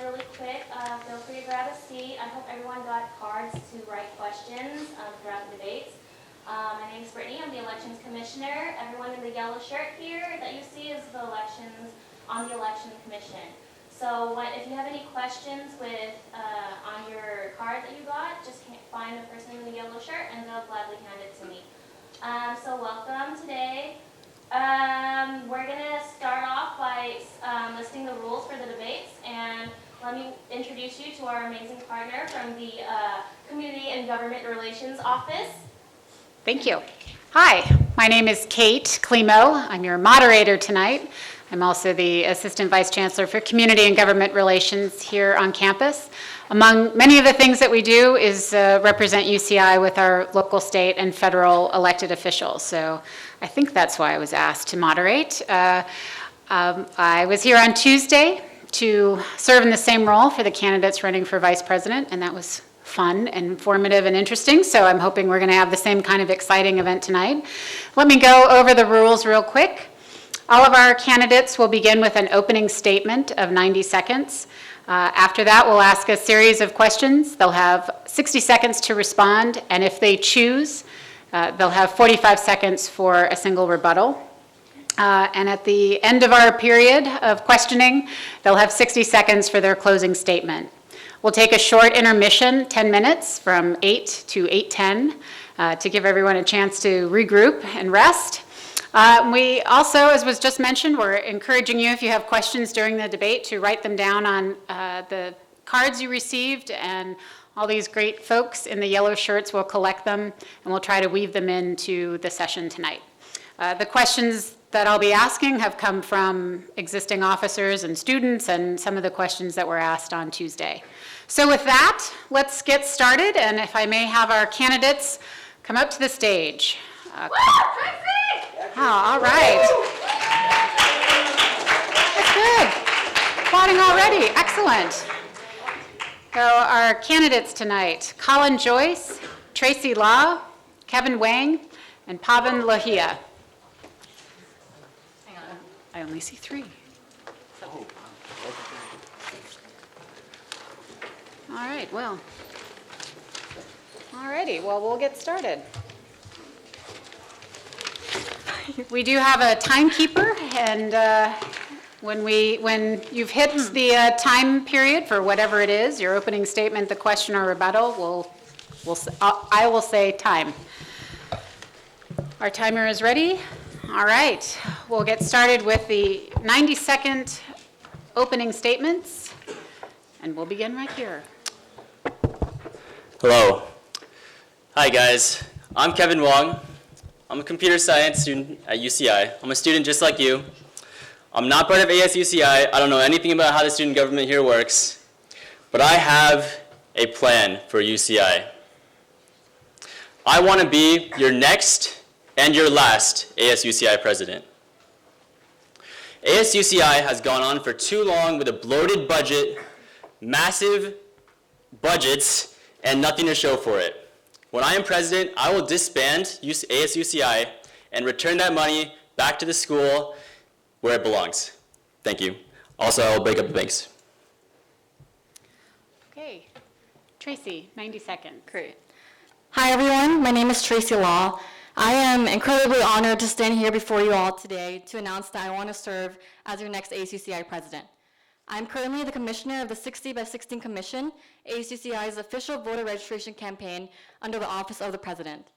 really quick. Feel free to grab a seat. I hope everyone got cards to write questions throughout the debates. My name is Brittany. I'm the Elections Commissioner. Everyone in the yellow shirt here that you see is the elections on the Election Commission. So if you have any questions on your card that you got, just find the person in the yellow shirt and they'll gladly hand it to me. So welcome today. We're going to start off by listing the rules for the debates, and let me introduce you to our amazing partner from the Community and Government Relations Office. Thank you. Hi, my name is Kate Klimo. I'm your moderator tonight. I'm also the Assistant Vice Chancellor for Community and Government Relations here on campus. Among many of the things that we do is represent UCI with our local, state, and federal elected officials. So I think that's why I was asked to moderate. I was here on Tuesday to serve in the same role for the candidates running for vice president, and that was fun and informative and interesting. So I'm hoping we're going to have the same kind of exciting event tonight. Let me go over the rules real quick. All of our candidates will begin with an opening statement of 90 seconds. After that, we'll ask a series of questions. They'll have 60 seconds to respond, and if they choose, they'll have 45 seconds for a single rebuttal. And at the end of our period of questioning, they'll have 60 seconds for their closing statement. We'll take a short intermission, 10 minutes, from 8 to 8:10, to give everyone a chance to regroup and rest. We also, as was just mentioned, we're encouraging you, if you have questions during the debate, to write them down on the cards you received, and all these great folks in the yellow shirts will collect them, and we'll try to weave them into the session tonight. The questions that I'll be asking have come from existing officers and students, and some of the questions that were asked on Tuesday. So with that, let's get started, and if I may have our candidates come up to the stage. Oh, all right. That's good. Applauding already. Excellent. So our candidates tonight: Colin Joyce, Tracy Law, Kevin Wang, and Pavan Lohia. Hang on. I only see three. All right, well. All righty, well, we'll get started. We do have a timekeeper, and when you've hit the time period for whatever it is, your opening statement, the question or rebuttal, I will say time. Our timer is ready. All right, we'll get started with the 90-second opening statements, and we'll begin right here. Hello. Hi, guys. I'm Kevin Wong. I'm a computer science student at UCI. I'm a student just like you. I'm not part of ASUCI. I don't know anything about how the student government here works, but I have a plan for UCI. I want to be your next and your last ASUCI president. ASUCI has gone on for too long with a bloated budget, massive budgets, and nothing to show for it. When I am president, I will disband ASUCI and return that money back to the school where it belongs. Thank you. Also, I will break up the banks. Okay, Tracy, 90 seconds. Great. Hi, everyone. My name is Tracy Law. I am incredibly honored to stand here before you all today to announce that I want to serve as your next ASUCI president. I'm currently the commissioner of the 60 by 16 Commission, ASUCI's official voter registration campaign under the Office of the President.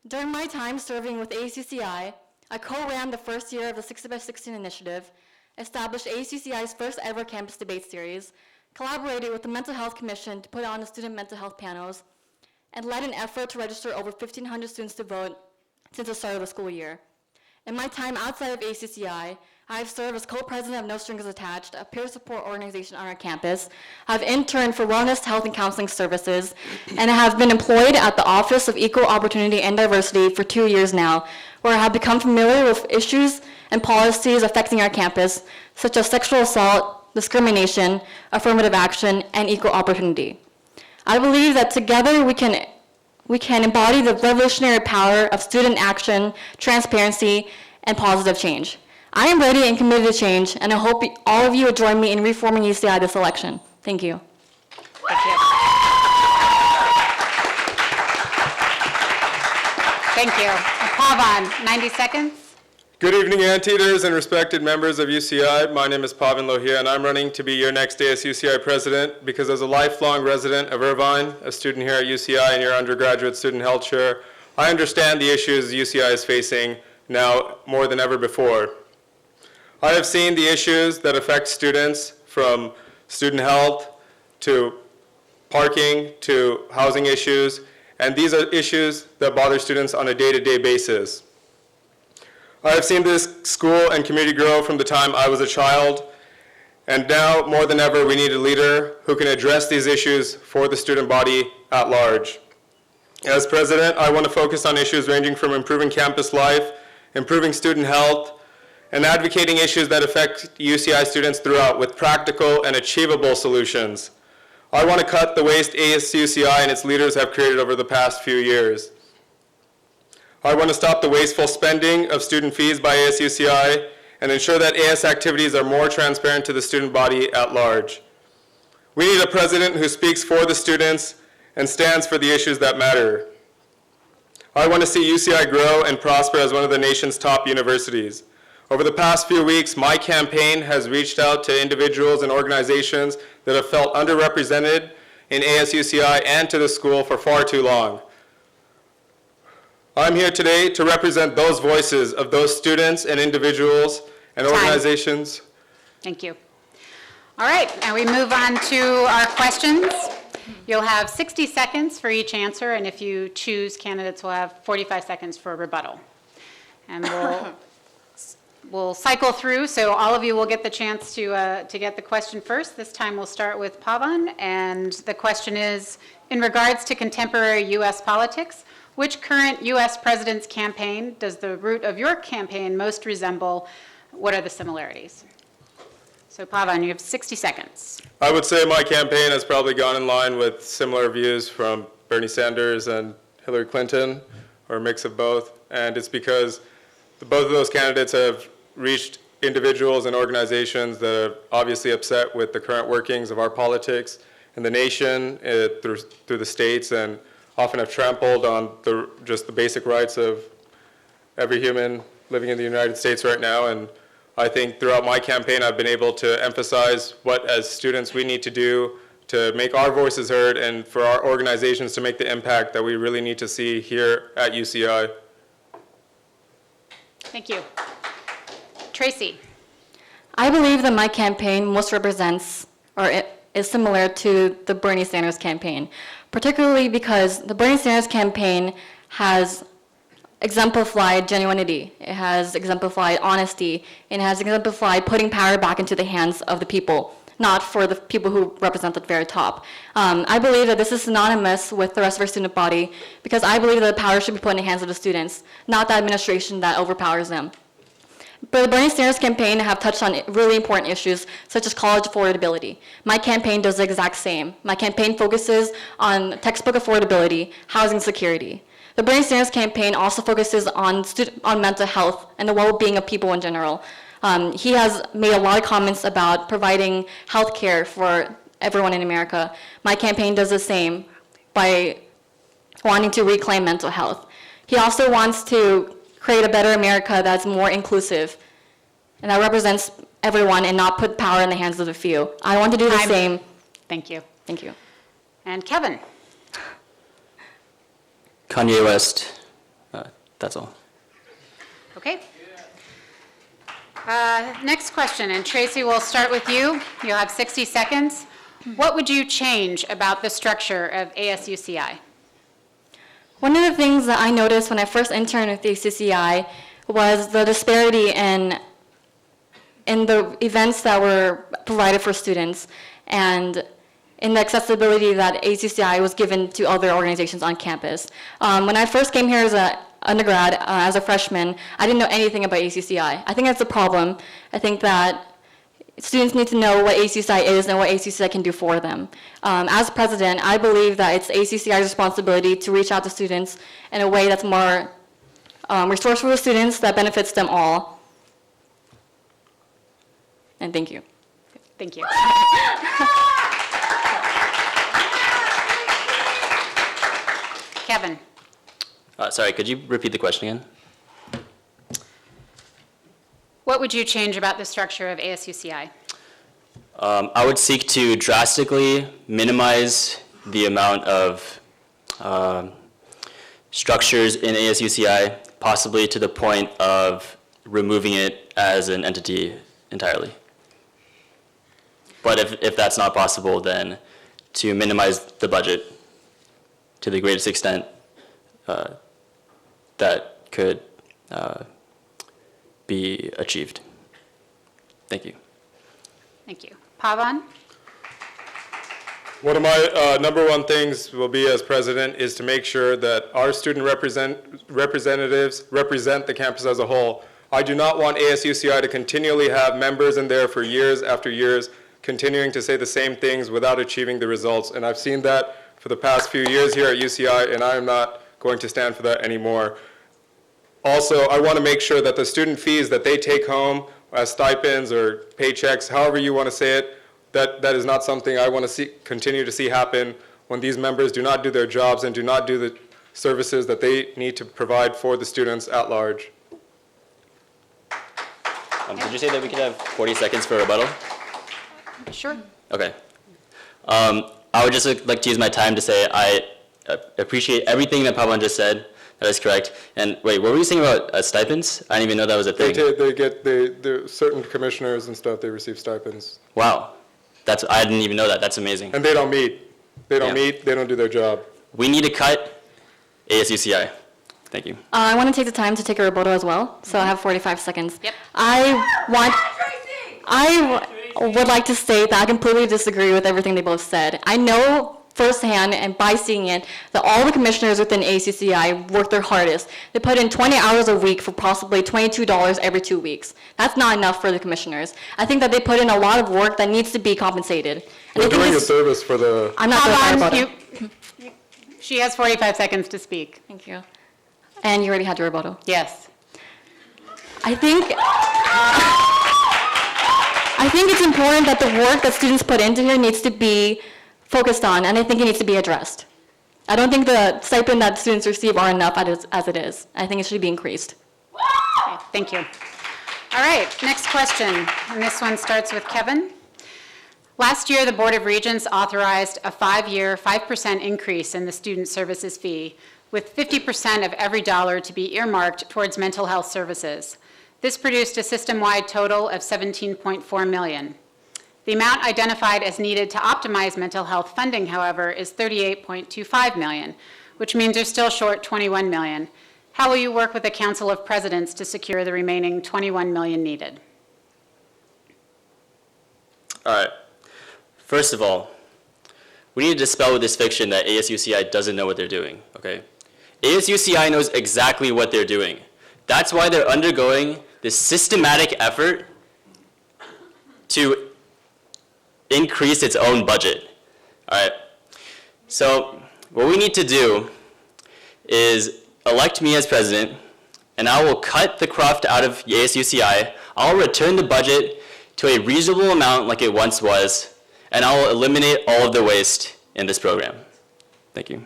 During my time serving with ASUCI, I co-ran the first year of the 60 by 16 initiative, established ASUCI's first ever campus debate series, collaborated with the Mental Health Commission to put on the student mental health panels, and led an effort to register over 1,500 students to vote since the start of the school year. In my time outside of ASUCI, I have served as co-president of No Strings Attached, a peer support organization on our campus. I've interned for Wellness, Health, and Counseling Services, and I have been employed at the Office of Equal Opportunity and Diversity for 2 years now, where I have become familiar with issues and policies affecting our campus, such as sexual assault, discrimination, affirmative action, and equal opportunity. I believe that together we can embody the revolutionary power of student action, transparency, and positive change. I am ready and committed to change, and I hope all of you will join me in reforming UCI this election. Thank you. Thank you. Thank you. Pavan, 90 seconds. Good evening, Anteaters and respected members of UCI. My name is Pavan Lohia, and I'm running to be your next ASUCI president because as a lifelong resident of Irvine, a student here at UCI and your undergraduate student health chair, I understand the issues UCI is facing now more than ever before. I have seen the issues that affect students from student health to parking to housing issues, and these are issues that bother students on a day-to-day basis. I have seen this school and community grow from the time I was a child, and now more than ever we need a leader who can address these issues for the student body at large. As president, I want to focus on issues ranging from improving campus life, improving student health, and advocating issues that affect UCI students throughout with practical and achievable solutions. I want to cut the waste ASUCI and its leaders have created over the past few years. I want to stop the wasteful spending of student fees by ASUCI and ensure that AS activities are more transparent to the student body at large. We need a president who speaks for the students and stands for the issues that matter. I want to see UCI grow and prosper as one of the nation's top universities. Over the past few weeks, my campaign has reached out to individuals and organizations that have felt underrepresented in ASUCI and to the school for far too long. I'm here today to represent those voices of those students and individuals and organizations. Thank you. All right, now we move on to our questions. You'll have 60 seconds for each answer, and if you choose, candidates will have 45 seconds for a rebuttal. And we'll cycle through, so all of you will get the chance to get the question first. This time we'll start with Pavan, and the question is, in regards to contemporary U.S. politics, which current U.S. president's campaign does the route of your campaign most resemble? What are the similarities? So Pavan, you have 60 seconds. I would say my campaign has probably gone in line with similar views from Bernie Sanders and Hillary Clinton, or a mix of both. And it's because both of those candidates have reached individuals and organizations that are obviously upset with the current workings of our politics in the nation, through the states, and often have trampled on just the basic rights of every human living in the United States right now. And I think throughout my campaign, I've been able to emphasize what, as students, we need to do to make our voices heard and for our organizations to make the impact that we really need to see here at UCI. Thank you. Tracy. I believe that my campaign most represents, or is similar to the Bernie Sanders campaign, particularly because the Bernie Sanders campaign has exemplified genuinity, it has exemplified honesty, and it has exemplified putting power back into the hands of the people, not for the people who represent the very top. I believe that this is synonymous with the rest of our student body because I believe that the power should be put in the hands of the students, not the administration that overpowers them. But the Bernie Sanders campaign have touched on really important issues such as college affordability. My campaign does the exact same. My campaign focuses on textbook affordability, housing security. The Bernie Sanders campaign also focuses on mental health and the well-being of people in general. He has made a lot of comments about providing health care for everyone in America. My campaign does the same by wanting to reclaim mental health. He also wants to create a better America that's more inclusive and that represents everyone and not put power in the hands of the few. I want to do the same. Thank you. Thank you. And Kevin. Kanye West. That's all. Okay. Next question, and Tracy, we'll start with you. You'll have 60 seconds. What would you change about the structure of ASUCI? One of the things that I noticed when I first interned with the ACCI was the disparity in the events that were provided for students and in the accessibility that ACCI was given to other organizations on campus. When I first came here as an undergrad, as a freshman, I didn't know anything about ACCI. I think that's a problem. I think that students need to know what ACCI is and what ACCI can do for them. As president, I believe that it's ACCI's responsibility to reach out to students in a way that's more resourceful for students that benefits them all. And thank you. Thank you. Kevin. Sorry, could you repeat the question again? What would you change about the structure of ASUCI? I would seek to drastically minimize the amount of structures in ASUCI, possibly to the point of removing it as an entity entirely. But if that's not possible, then to minimize the budget to the greatest extent that could be achieved. Thank you. Thank you. Pavan? One of my number one things will be as president is to make sure that our student representatives represent the campus as a whole. I do not want ASUCI to continually have members in there for years after years, continuing to say the same things without achieving the results. And I've seen that for the past few years here at UCI, and I am not going to stand for that anymore. Also, I want to make sure that the student fees that they take home as stipends or paychecks, however you want to say it, that is not something I want to continue to see happen when these members do not do their jobs and do not do the services that they need to provide for the students at large. Did you say that we could have 40 seconds for rebuttal? Sure. Okay. I would just like to use my time to say I appreciate everything that Pavan just said. That is correct. And wait, what were you saying about stipends? I didn't even know that was a thing. They certain commissioners and stuff, they receive stipends. Wow. I didn't even know that. That's amazing. And they don't meet. They don't Yeah. meet, they don't do their job. We need to cut ASUCI. Thank you. I want to take the time to take a rebuttal as well, so I have 45 seconds. Yep. I would like to state that I completely disagree with everything they both said. I know firsthand and by seeing it that all the commissioners within ACCI work their hardest. They put in 20 hours a week for possibly $22 every 2 weeks. That's not enough for the commissioners. I think that they put in a lot of work that needs to be compensated. And I We're think doing a this- service for the, I'm not doing that Pavan, rebuttal. she has 45 seconds to speak. Thank you. And you already had your rebuttal. Yes. I think it's important that the work that students put into here needs to be focused on, and I think it needs to be addressed. I don't think the stipend that students receive are enough as it is. I think it should be increased. Okay, thank you. All right, next question, and this one starts with Kevin. Last year, the Board of Regents authorized a 5-year, 5% increase in the student services fee, with 50% of every dollar to be earmarked towards mental health services. This produced a system-wide total of $17.4 million. The amount identified as needed to optimize mental health funding, however, is $38.25 million, which means you're still short $21 million. How will you work with the Council of Presidents to secure the remaining $21 million needed? All right. First of all, we need to dispel with this fiction that ASUCI doesn't know what they're doing, okay? ASUCI knows exactly what they're doing. That's why they're undergoing this systematic effort to increase its own budget, all right? So what we need to do is elect me as president, and I will cut the cruft out of ASUCI. I'll return the budget to a reasonable amount like it once was, and I will eliminate all of the waste in this program. Thank you.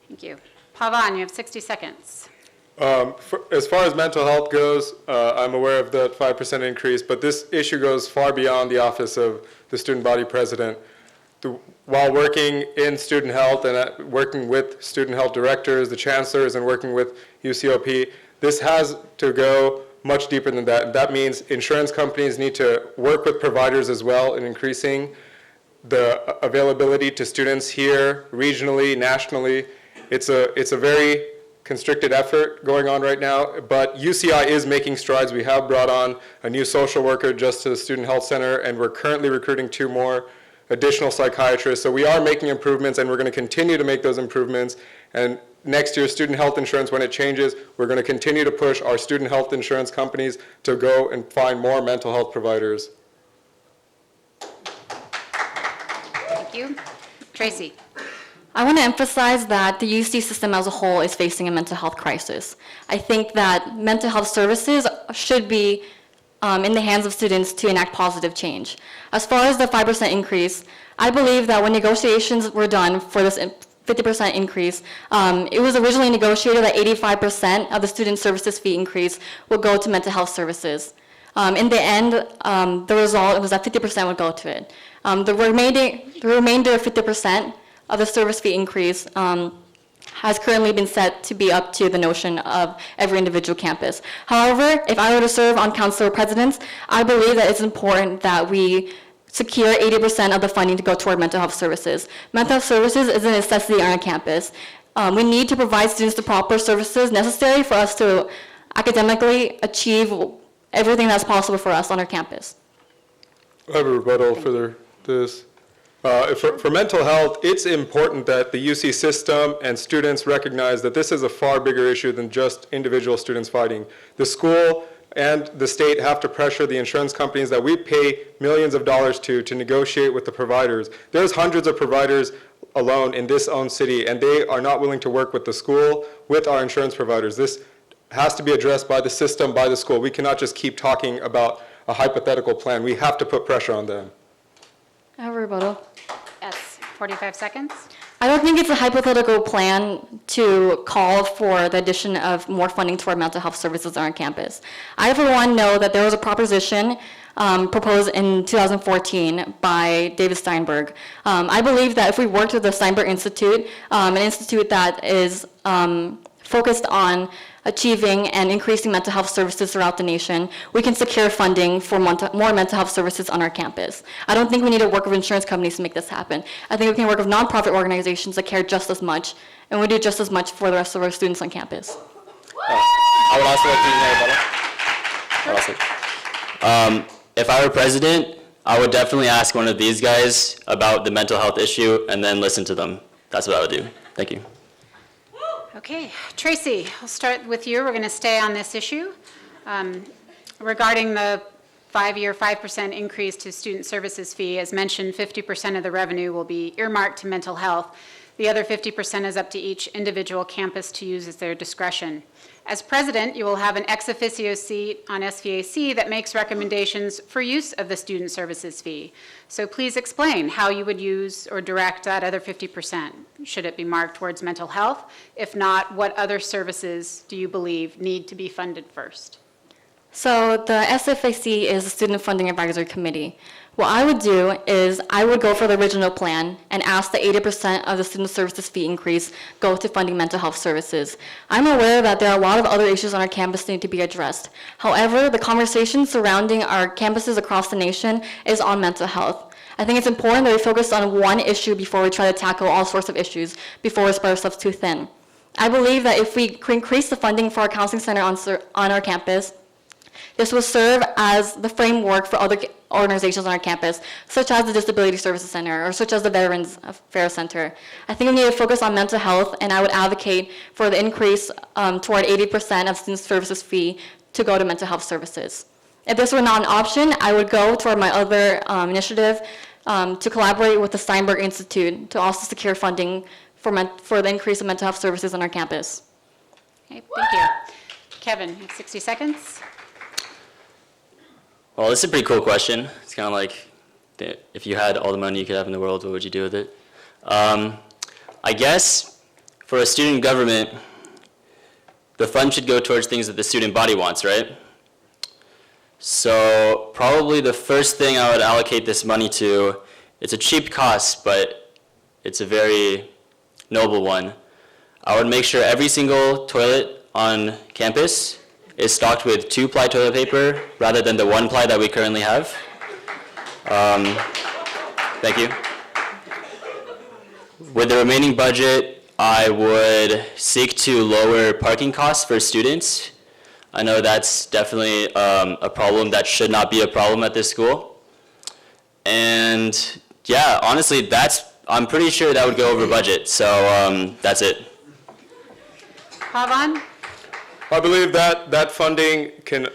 Thank you. Pavan, you have 60 seconds. As far as mental health goes, I'm aware of that 5% increase, but this issue goes far beyond the office of the student body president. While working in student health and working with student health directors, the chancellors, and working with UCOP, this has to go much deeper than that. That means insurance companies need to work with providers as well in increasing the availability to students here, regionally, nationally. It's a very constricted effort going on right now, but UCI is making strides. We have brought on a new social worker just to the Student Health Center, and we're currently recruiting 2 more additional psychiatrists. So we are making improvements, and we're going to continue to make those improvements. And next year, student health insurance, when it changes, we're going to continue to push our student health insurance companies to go and find more mental health providers. Thank you. Tracy. I want to emphasize that the UC system as a whole is facing a mental health crisis. I think that mental health services should be in the hands of students to enact positive change. As far as the 5% increase, I believe that when negotiations were done for this 50% increase. It was originally negotiated that 85% of the student services fee increase would go to mental health services. In the end, the result was that 50% would go to it. The remainder of 50% of the service fee increase has currently been set to be up to the notion of every individual campus. However, if I were to serve on council of presidents, I believe that it's important that we secure 80% of the funding to go toward mental health services. Mental health services is a necessity on our campus. We need to provide students the proper services necessary for us to academically achieve everything that's possible for us on our campus. I have a rebuttal for this. For mental health, it's important that the UC system and students recognize that this is a far bigger issue than just individual students fighting. The school and the state have to pressure the insurance companies that we pay millions of dollars to negotiate with the providers. There's hundreds of providers alone in this own city, and they are not willing to work with the school, with our insurance providers. This has to be addressed by the system, by the school. We cannot just keep talking about a hypothetical plan. We have to put pressure on them. I have a rebuttal. Yes, 45 seconds. I don't think it's a hypothetical plan to call for the addition of more funding toward mental health services on our campus. I, for one, know that there was a proposition proposed in 2014 by David Steinberg. I believe that if we worked with the Steinberg Institute, an institute that is focused on achieving and increasing mental health services throughout the nation, we can secure funding for more mental health services on our campus. I don't think we need to work with insurance companies to make this happen. I think we can work with nonprofit organizations that care just as much, and we do just as much for the rest of our students on campus. I would also like to use my rebuttal. If I were president, I would definitely ask one of these guys about the mental health issue and then listen to them. That's what I would do. Thank you. Okay, Tracy, I'll start with you. We're going to stay on this issue. Regarding the 5-year 5% increase to student services fee, as mentioned, 50% of the revenue will be earmarked to mental health. The other 50% is up to each individual campus to use at their discretion. As president, you will have an ex officio seat on SVAC that makes recommendations for use of the student services fee. So please explain how you would use or direct that other 50%. Should it be marked towards mental health? If not, what other services do you believe need to be funded first? So the SFAC is the Student Funding Advisory Committee. What I would do is I would go for the original plan and ask that 80% of the student services fee increase go to funding mental health services. I'm aware that there are a lot of other issues on our campus that need to be addressed. However, the conversation surrounding our campuses across the nation is on mental health. I think it's important that we focus on one issue before we try to tackle all sorts of issues, before we spread ourselves too thin. I believe that if we increase the funding for our counseling center on our campus, this will serve as the framework for other organizations on our campus, such as the Disability Services Center or such as the Veterans Affairs Center. I think we need to focus on mental health, and I would advocate for the increase toward 80% of student services fee to go to mental health services. If this were not an option, I would go toward my other initiative to collaborate with the Steinberg Institute to also secure funding for the increase of mental health services on our campus. Okay, thank you. Kevin, you have 60 seconds. Well, this is a pretty cool question. It's kind of like, if you had all the money you could have in the world, what would you do with it? I guess for a student government, the fund should go towards things that the student body wants, right? So probably the first thing I would allocate this money to, it's a cheap cost, but it's a very noble one. I would make sure every single toilet on campus is stocked with 2-ply toilet paper rather than the 1-ply that we currently have. Thank you. With the remaining budget, I would seek to lower parking costs for students. I know that's definitely a problem that should not be a problem at this school. And yeah, honestly, I'm pretty sure that would go over budget, so that's it. Pavan? I believe that funding can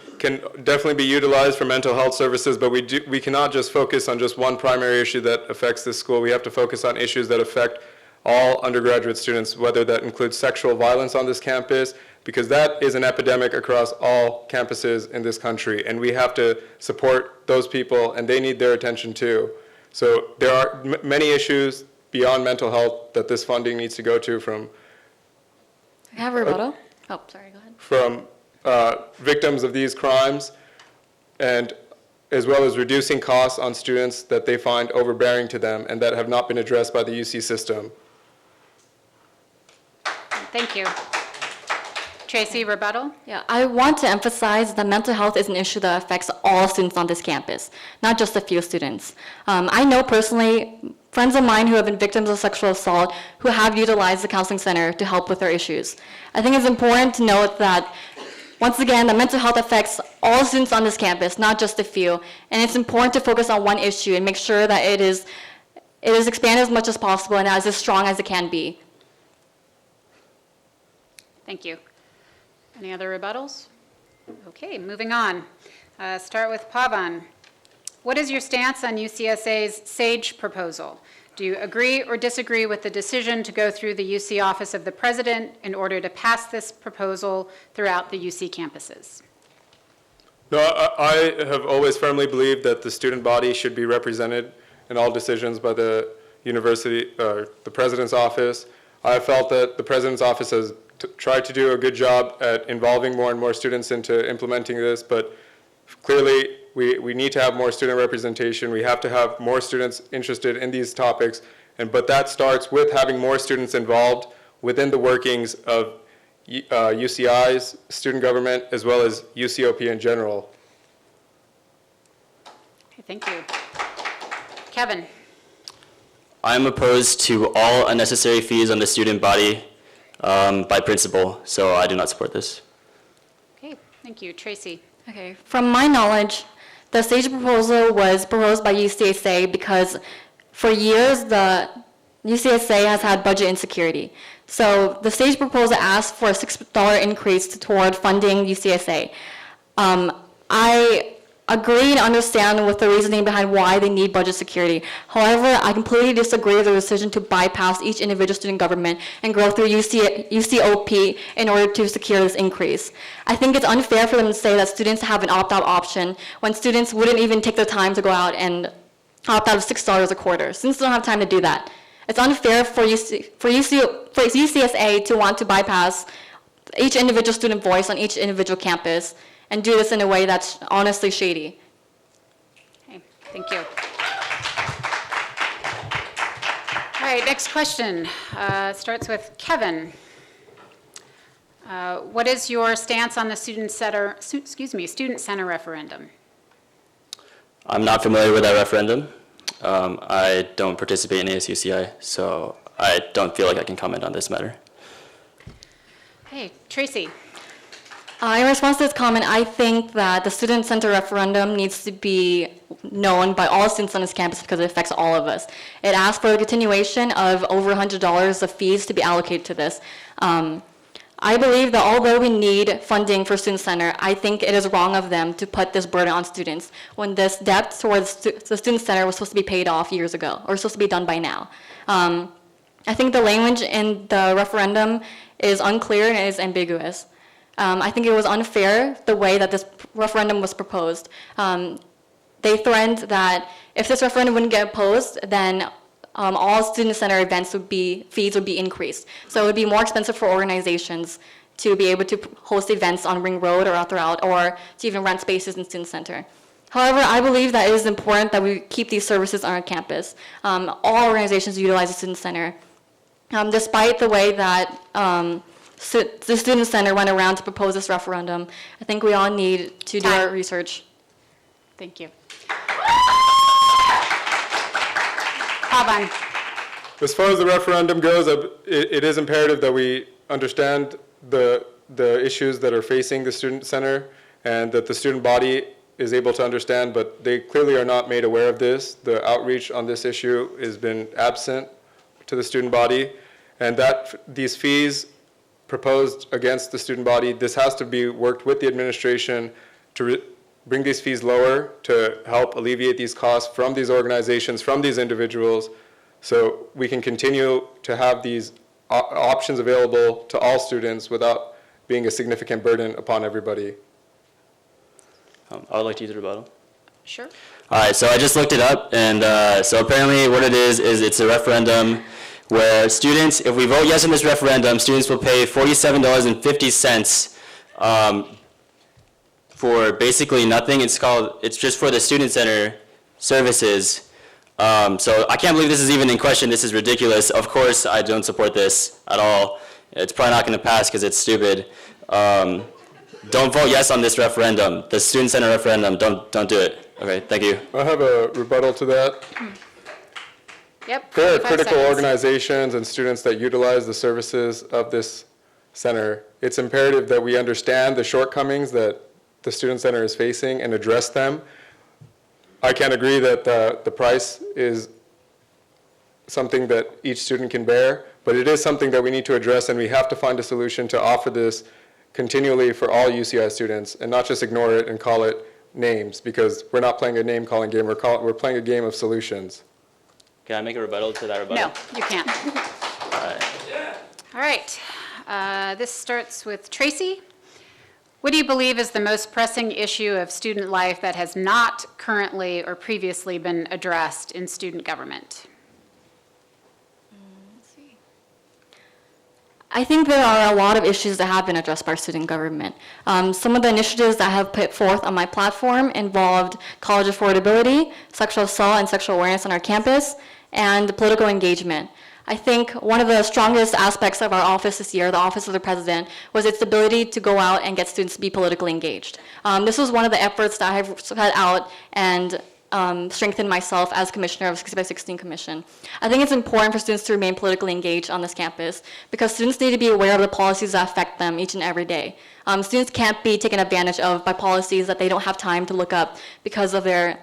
definitely be utilized for mental health services, but we cannot just focus on just one primary issue that affects this school. We have to focus on issues that affect all undergraduate students, whether that includes sexual violence on this campus, because that is an epidemic across all campuses in this country, and we have to support those people, and they need their attention too. So there are many issues beyond mental health that this funding needs to go to from Can I have a rebuttal? Oh, sorry, go ahead. victims of these crimes, and as well as reducing costs on students that they find overbearing to them and that have not been addressed by the UC system. Thank you. Tracy, rebuttal? Yeah, I want to emphasize that mental health is an issue that affects all students on this campus, not just a few students. I know personally friends of mine who have been victims of sexual assault who have utilized the counseling center to help with their issues. I think it's important to note that, once again, that mental health affects all students on this campus, not just a few, and it's important to focus on one issue and make sure that it is expanded as much as possible and as strong as it can be. Thank you. Any other rebuttals? Okay, moving on. Start with Pavan. What is your stance on UCSA's SAGE proposal? Do you agree or disagree with the decision to go through the UC Office of the President in order to pass this proposal throughout the UC campuses? No, I have always firmly believed that the student body should be represented in all decisions by the university, the president's office. I felt that the president's office has tried to do a good job at involving more and more students into implementing this, but clearly we need to have more student representation. We have to have more students interested in these topics, but that starts with having more students involved within the workings of UCI's student government as well as UCOP in general. Okay, thank you. Kevin? I'm opposed to all unnecessary fees on the student body by principle, so I do not support this. Okay, thank you. Tracy? Okay, from my knowledge, the SAGE proposal was proposed by UCSA because for years the UCSA has had budget insecurity. So the SAGE proposal asked for a $6 increase toward funding UCSA. I agree and understand with the reasoning behind why they need budget security. However, I completely disagree with the decision to bypass each individual student government and go through UCOP in order to secure this increase. I think it's unfair for them to say that students have an opt-out option when students wouldn't even take the time to go out and opt out of $6 a quarter. Students don't have time to do that. It's unfair for UCSA to want to bypass each individual student voice on each individual campus and do this in a way that's honestly shady. Okay, thank you. All right, next question starts with Kevin. What is your stance on the student center referendum? I'm not familiar with that referendum. I don't participate in ASUCI, so I don't feel like I can comment on this matter. Hey, Tracy? In response to this comment, I think that the student center referendum needs to be known by all students on this campus because it affects all of us. It asks for a continuation of over $100 of fees to be allocated to this. I believe that although we need funding for student center, I think it is wrong of them to put this burden on students when this debt towards the student center was supposed to be paid off years ago, or supposed to be done by now. I think the language in the referendum is unclear and it is ambiguous. I think it was unfair the way that this referendum was proposed. They threatened that if this referendum wouldn't get opposed, then all student center events fees would be increased. So it would be more expensive for organizations to be able to host events on Ring Road or throughout, or to even rent spaces in student center. However, I believe that it is important that we keep these services on our campus. All organizations utilize the student center. Despite the way that the student center went around to propose this referendum, I think we all need to do our research. Thank you. Pavan? As far as the referendum goes, it is imperative that we understand the issues that are facing the student center and that the student body is able to understand, but they clearly are not made aware of this. The outreach on this issue has been absent to the student body, and that these fees proposed against the student body, this has to be worked with the administration to bring these fees lower to help alleviate these costs from these organizations, from these individuals, so we can continue to have these options available to all students without being a significant burden upon everybody. I would like to use a rebuttal. Sure. All right, so I just looked it up, and so apparently what it is it's a referendum where students, if we vote yes in this referendum, students will pay $47.50 for basically nothing. It's just for the student center services. So I can't believe this is even in question. This is ridiculous. Of course, I don't support this at all. It's probably not going to pass because it's stupid. Don't vote yes on this referendum, the student center referendum. Don't do it. Okay, thank you. I have a rebuttal to that. Yep. There are 45 critical seconds. organizations and students that utilize the services of this center. It's imperative that we understand the shortcomings that the student center is facing and address them. I can't agree that the price is something that each student can bear, but it is something that we need to address, and we have to find a solution to offer this continually for all UCI students and not just ignore it and call it names, because we're not playing a name-calling game, we're playing a game of solutions. Can I make a rebuttal to that rebuttal? No, you can't. All right. This starts with Tracy. What do you believe is the most pressing issue of student life that has not currently or previously been addressed in student government? I think there are a lot of issues that have been addressed by student government. Some of the initiatives that I have put forth on my platform involved college affordability, sexual assault and sexual awareness on our campus, and political engagement. I think one of the strongest aspects of our office this year, the Office of the President, was its ability to go out and get students to be politically engaged. This was one of the efforts that I have set out and strengthened myself as commissioner of 60x16 Commission. I think it's important for students to remain politically engaged on this campus because students need to be aware of the policies that affect them each and every day. Students can't be taken advantage of by policies that they don't have time to look up because of their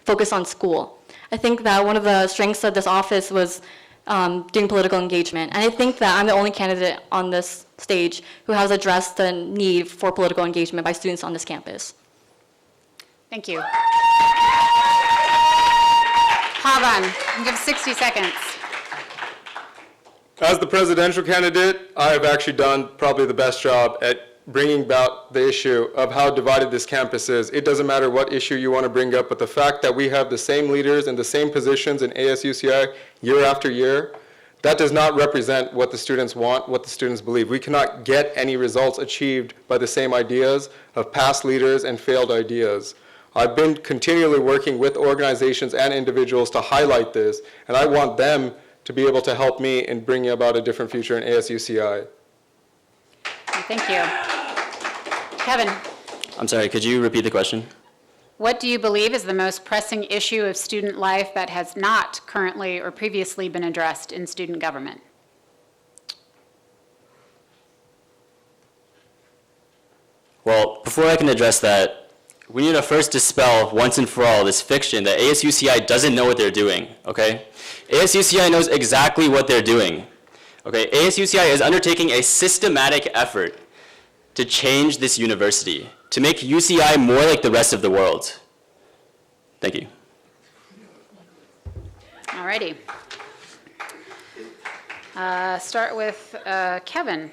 focus on school. I think that one of the strengths of this office was doing political engagement. And I think that I'm the only candidate on this stage who has addressed the need for political engagement by students on this campus. Thank you. Pavan, you have 60 seconds. As the presidential candidate, I have actually done probably the best job at bringing about the issue of how divided this campus is. It doesn't matter what issue you want to bring up, but the fact that we have the same leaders and the same positions in ASUCI year after year, that does not represent what the students want, what the students believe. We cannot get any results achieved by the same ideas of past leaders and failed ideas. I've been continually working with organizations and individuals to highlight this, and I want them to be able to help me in bringing about a different future in ASUCI. Thank you. Kevin, I'm sorry, could you repeat the question? what do you believe is the most pressing issue of student life that has not currently or previously been addressed in student government? Well, before I can address that, we need to first dispel once and for all this fiction that ASUCI doesn't know what they're doing, okay? ASUCI knows exactly what they're doing, okay? ASUCI is undertaking a systematic effort to change this university, to make UCI more like the rest of the world. Thank you. All righty. Start with Kevin.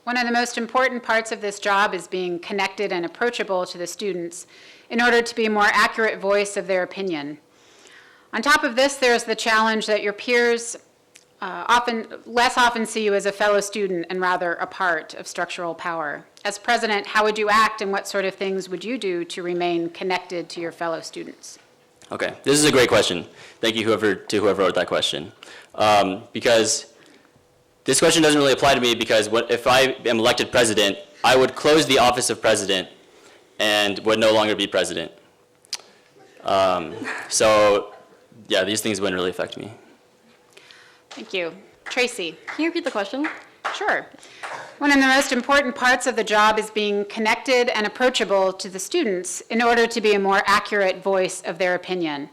One of the most important parts of this job is being connected and approachable to the students in order to be a more accurate voice of their opinion. On top of this, there's the challenge that your peers less often see you as a fellow student and rather a part of structural power. As president, how would you act and what sort of things would you do to remain connected to your fellow students? Okay, this is a great question. Thank you whoever wrote that question. Because this question doesn't really apply to me because if I am elected president, I would close the office of president and would no longer be president. So yeah, these things wouldn't really affect me. Thank you. Tracy. Can you repeat the question? Sure. One of the most important parts of the job is being connected and approachable to the students in order to be a more accurate voice of their opinion.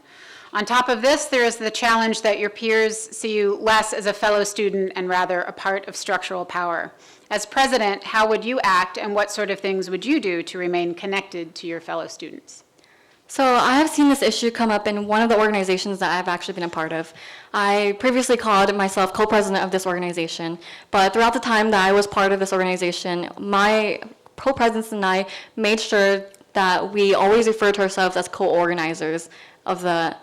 On top of this, there is the challenge that your peers see you less as a fellow student and rather a part of structural power. As president, how would you act and what sort of things would you do to remain connected to your fellow students? So I have seen this issue come up in one of the organizations that I've actually been a part of. I previously called myself co-president of this organization, but throughout the time that I was part of this organization, my co-presidents and I made sure that we always refer to ourselves as co-organizers of the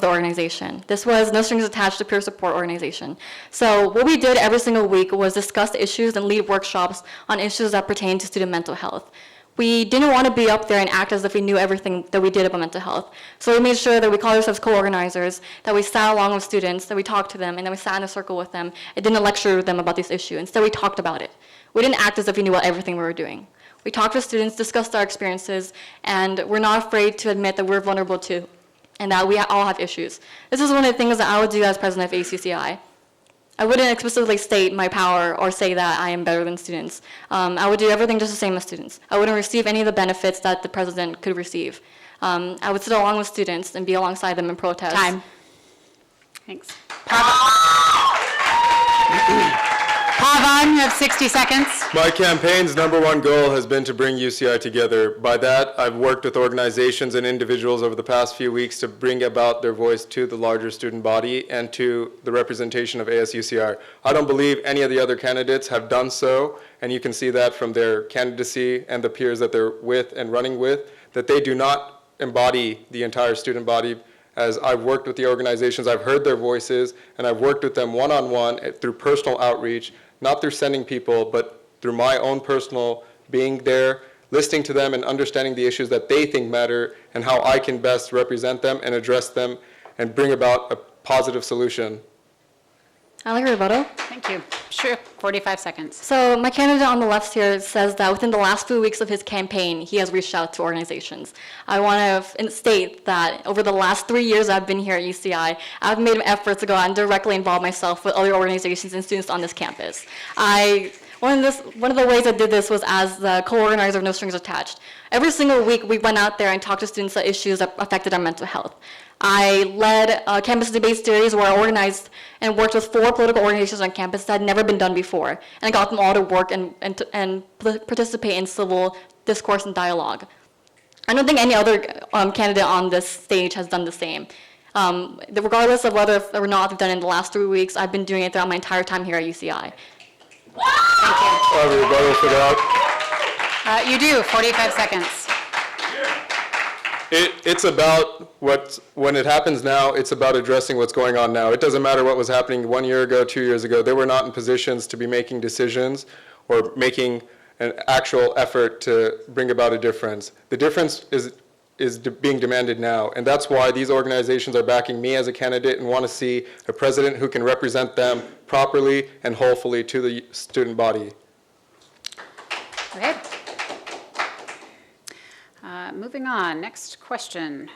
organization. This was No Strings Attached to Peer Support Organization. So what we did every single week was discuss issues and lead workshops on issues that pertain to student mental health. We didn't want to be up there and act as if we knew everything that we did about mental health. So we made sure that we called ourselves co-organizers, that we sat along with students, that we talked to them, and then we sat in a circle with them and didn't lecture them about this issue. Instead, we talked about it. We didn't act as if we knew everything we were doing. We talked with students, discussed our experiences, and we're not afraid to admit that we're vulnerable too, and that we all have issues. This is one of the things that I would do as president of ACCI. I wouldn't explicitly state my power or say that I am better than students. I would do everything just the same as students. I wouldn't receive any of the benefits that the president could receive. I would sit along with students and be alongside them in protest. Time. Thanks. Pavan, you have 60 seconds. My campaign's #1 goal has been to bring UCI together. By that, I've worked with organizations and individuals over the past few weeks to bring about their voice to the larger student body and to the representation of ASUCI. I don't believe any of the other candidates have done so, and you can see that from their candidacy and the peers that they're with and running with, that they do not embody the entire student body. As I've worked with the organizations, I've heard their voices, and I've worked with them one-on-one through personal outreach, not through sending people, but through my own personal being there, listening to them and understanding the issues that they think matter and how I can best represent them and address them and bring about a positive solution. I like your rebuttal. Thank you. Sure, 45 seconds. So my candidate on the left here says that within the last few weeks of his campaign, he has reached out to organizations. I want to state that over the last 3 years I've been here at UCI, I've made an effort to go out and directly involve myself with other organizations and students on this campus. One of the ways I did this was as the co-organizer of No Strings Attached. Every single week we went out there and talked to students about issues that affected our mental health. I led campus debate series where I organized and worked with 4 political organizations on campus that had never been done before. And I got them all to work and participate in civil discourse and dialogue. I don't think any other candidate on this stage has done the same. Regardless of whether or not they've done it in the last 3 weeks, I've been doing it throughout my entire time here at UCI. I have a rebuttal for that. You do, 45 seconds. It's about when it happens now, it's about addressing what's going on now. It doesn't matter what was happening 1 year ago, 2 years ago. They were not in positions to be making decisions or making an actual effort to bring about a difference. The difference is being demanded now, and that's why these organizations are backing me as a candidate and want to see a president who can represent them properly and wholefully to the student body. Okay. Moving on, next question.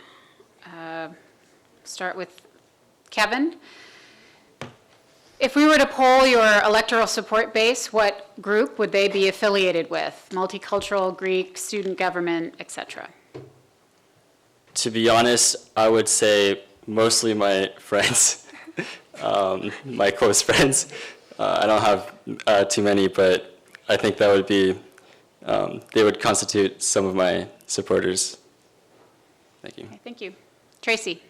Start with Kevin. If we were to poll your electoral support base, what group would they be affiliated with? Multicultural, Greek, student government, etc. To be honest, I would say mostly my friends, my close friends. I don't have too many, but I think that would be, they would constitute some of my supporters. Thank you. Okay, thank you. Tracy.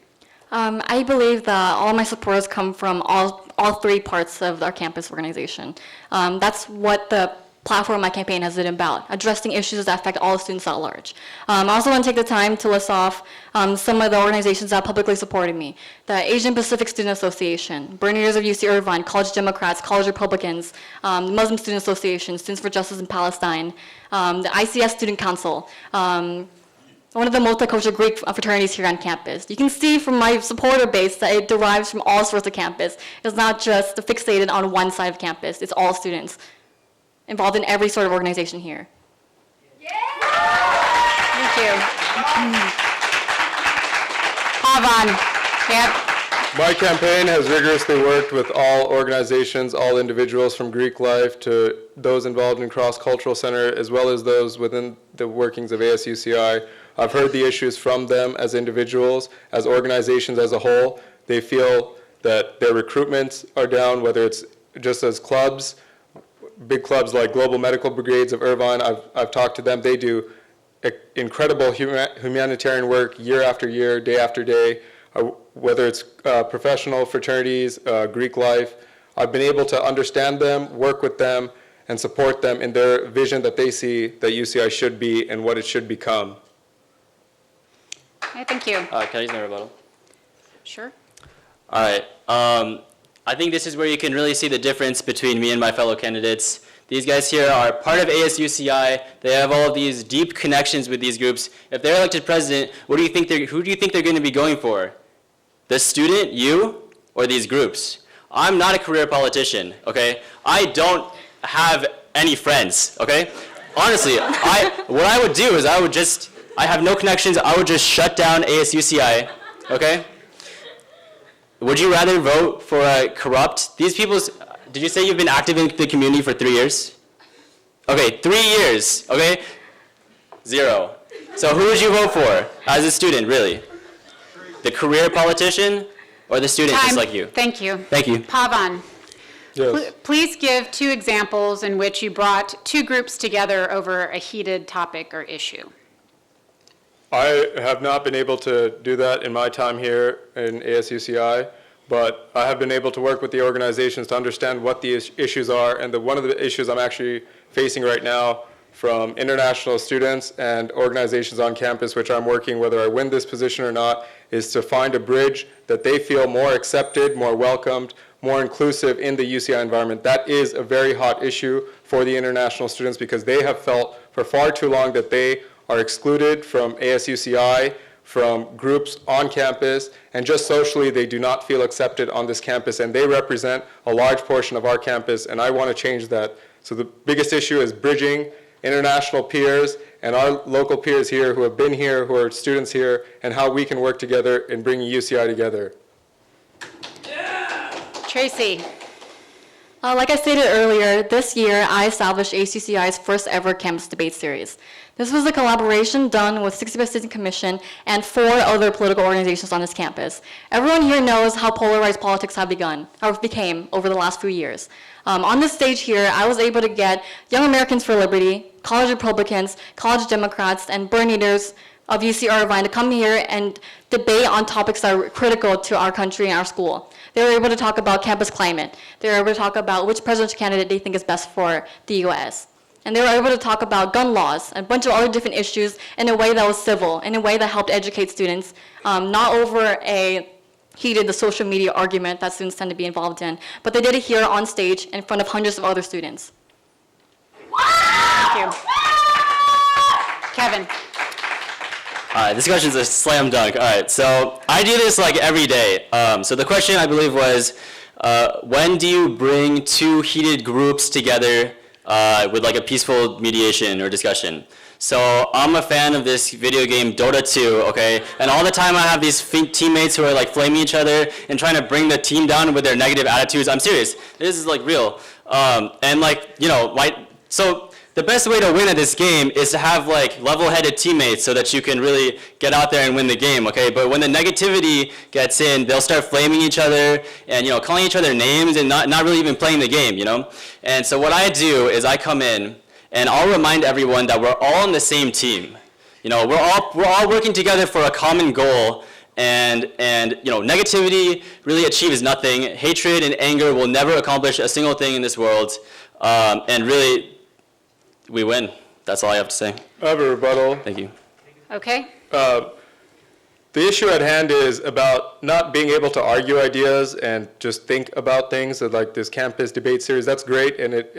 I believe that all my supporters come from all 3 parts of our campus organization. That's what the platform of my campaign has been about, addressing issues that affect all students at large. I also want to take the time to list off some of the organizations that publicly supported me. The Asian Pacific Student Association, Berners of UC Irvine, College Democrats, College Republicans, the Muslim Student Association, Students for Justice in Palestine, the ICS Student Council, one of the multicultural Greek fraternities here on campus. You can see from my supporter base that it derives from all sorts of campus. It's not just fixated on one side of campus, it's all students involved in every sort of organization here. Thank you. Pavan. Yep. My campaign has rigorously worked with all organizations, all individuals from Greek Life to those involved in Cross Cultural Center, as well as those within the workings of ASUCI. I've heard the issues from them as individuals, as organizations as a whole. They feel that their recruitments are down, whether it's just as clubs, big clubs like Global Medical Brigades of Irvine. I've talked to them. They do incredible humanitarian work year after year, day after day, whether it's professional fraternities, Greek Life. I've been able to understand them, work with them, and support them in their vision that they see that UCI should be and what it should become. Thank you. Can I use my rebuttal? Sure. All right. I think this is where you can really see the difference between me and my fellow candidates. These guys here are part of ASUCI. They have all of these deep connections with these groups. If they're elected president, who do you think they're going to be going for? The student, you, or these groups? I'm not a career politician, okay? I don't have any friends, okay? Honestly, what I would do is I have no connections. I would just shut down ASUCI, okay? Would you rather vote for a corrupt, did you say you've been active in the community for 3 years? Okay, 3 years, okay? 0. So who would you vote for as a student, really? The career politician or the student just like you? Thank you. Thank you. Pavan, Yes. please give 2 examples in which you brought 2 groups together over a heated topic or issue. I have not been able to do that in my time here in ASUCI, but I have been able to work with the organizations to understand what the issues are, and one of the issues I'm actually facing right now from international students and organizations on campus, which I'm working, whether I win this position or not, is to find a bridge that they feel more accepted, more welcomed, more inclusive in the UCI environment. That is a very hot issue for the international students because they have felt for far too long that they are excluded from ASUCI, from groups on campus, and just socially they do not feel accepted on this campus, and they represent a large portion of our campus, and I want to change that. So the biggest issue is bridging international peers and our local peers here who have been here, who are students here, and how we can work together in bringing UCI together. Tracy, Like I stated earlier, this year I established ACCI's first ever campus debate series. This was a collaboration done with 60 Student Commission and 4 other political organizations on this campus. Everyone here knows how polarized politics have became over the last few years. On this stage here, I was able to get Young Americans for Liberty, college Republicans, college Democrats, and Burn Eaters of UC Irvine to come here and debate on topics that are critical to our country and our school. They were able to talk about campus climate. They were able to talk about which presidential candidate they think is best for the U.S. And they were able to talk about gun laws, and a bunch of other different issues in a way that was civil, in a way that helped educate students, not over a heated the social media argument that students tend to be involved in, but they did it here on stage in front of hundreds of other students. thank you. Kevin, All right, this question's a slam dunk. All right, so I do this like every day. So the question I believe was, when do you bring 2 heated groups together with like a peaceful mediation or discussion? So I'm a fan of this video game Dota 2, okay? And all the time I have these teammates who are like flaming each other and trying to bring the team down with their negative attitudes. I'm serious. This is like real. And like, you know, so the best way to win at this game is to have like level-headed teammates so that you can really get out there and win the game, okay? But when the negativity gets in, they'll start flaming each other and, you know, calling each other names and not really even playing the game, you know? And so what I do is I come in and I'll remind everyone that we're all on the same team. You know, we're all working together for a common goal, and you know, negativity really achieves nothing. Hatred and anger will never accomplish a single thing in this world, and really, we win. That's all I have to say. I have a rebuttal. Thank you. okay? The issue at hand is about not being able to argue ideas and just think about things. So like this campus debate series, that's great, and it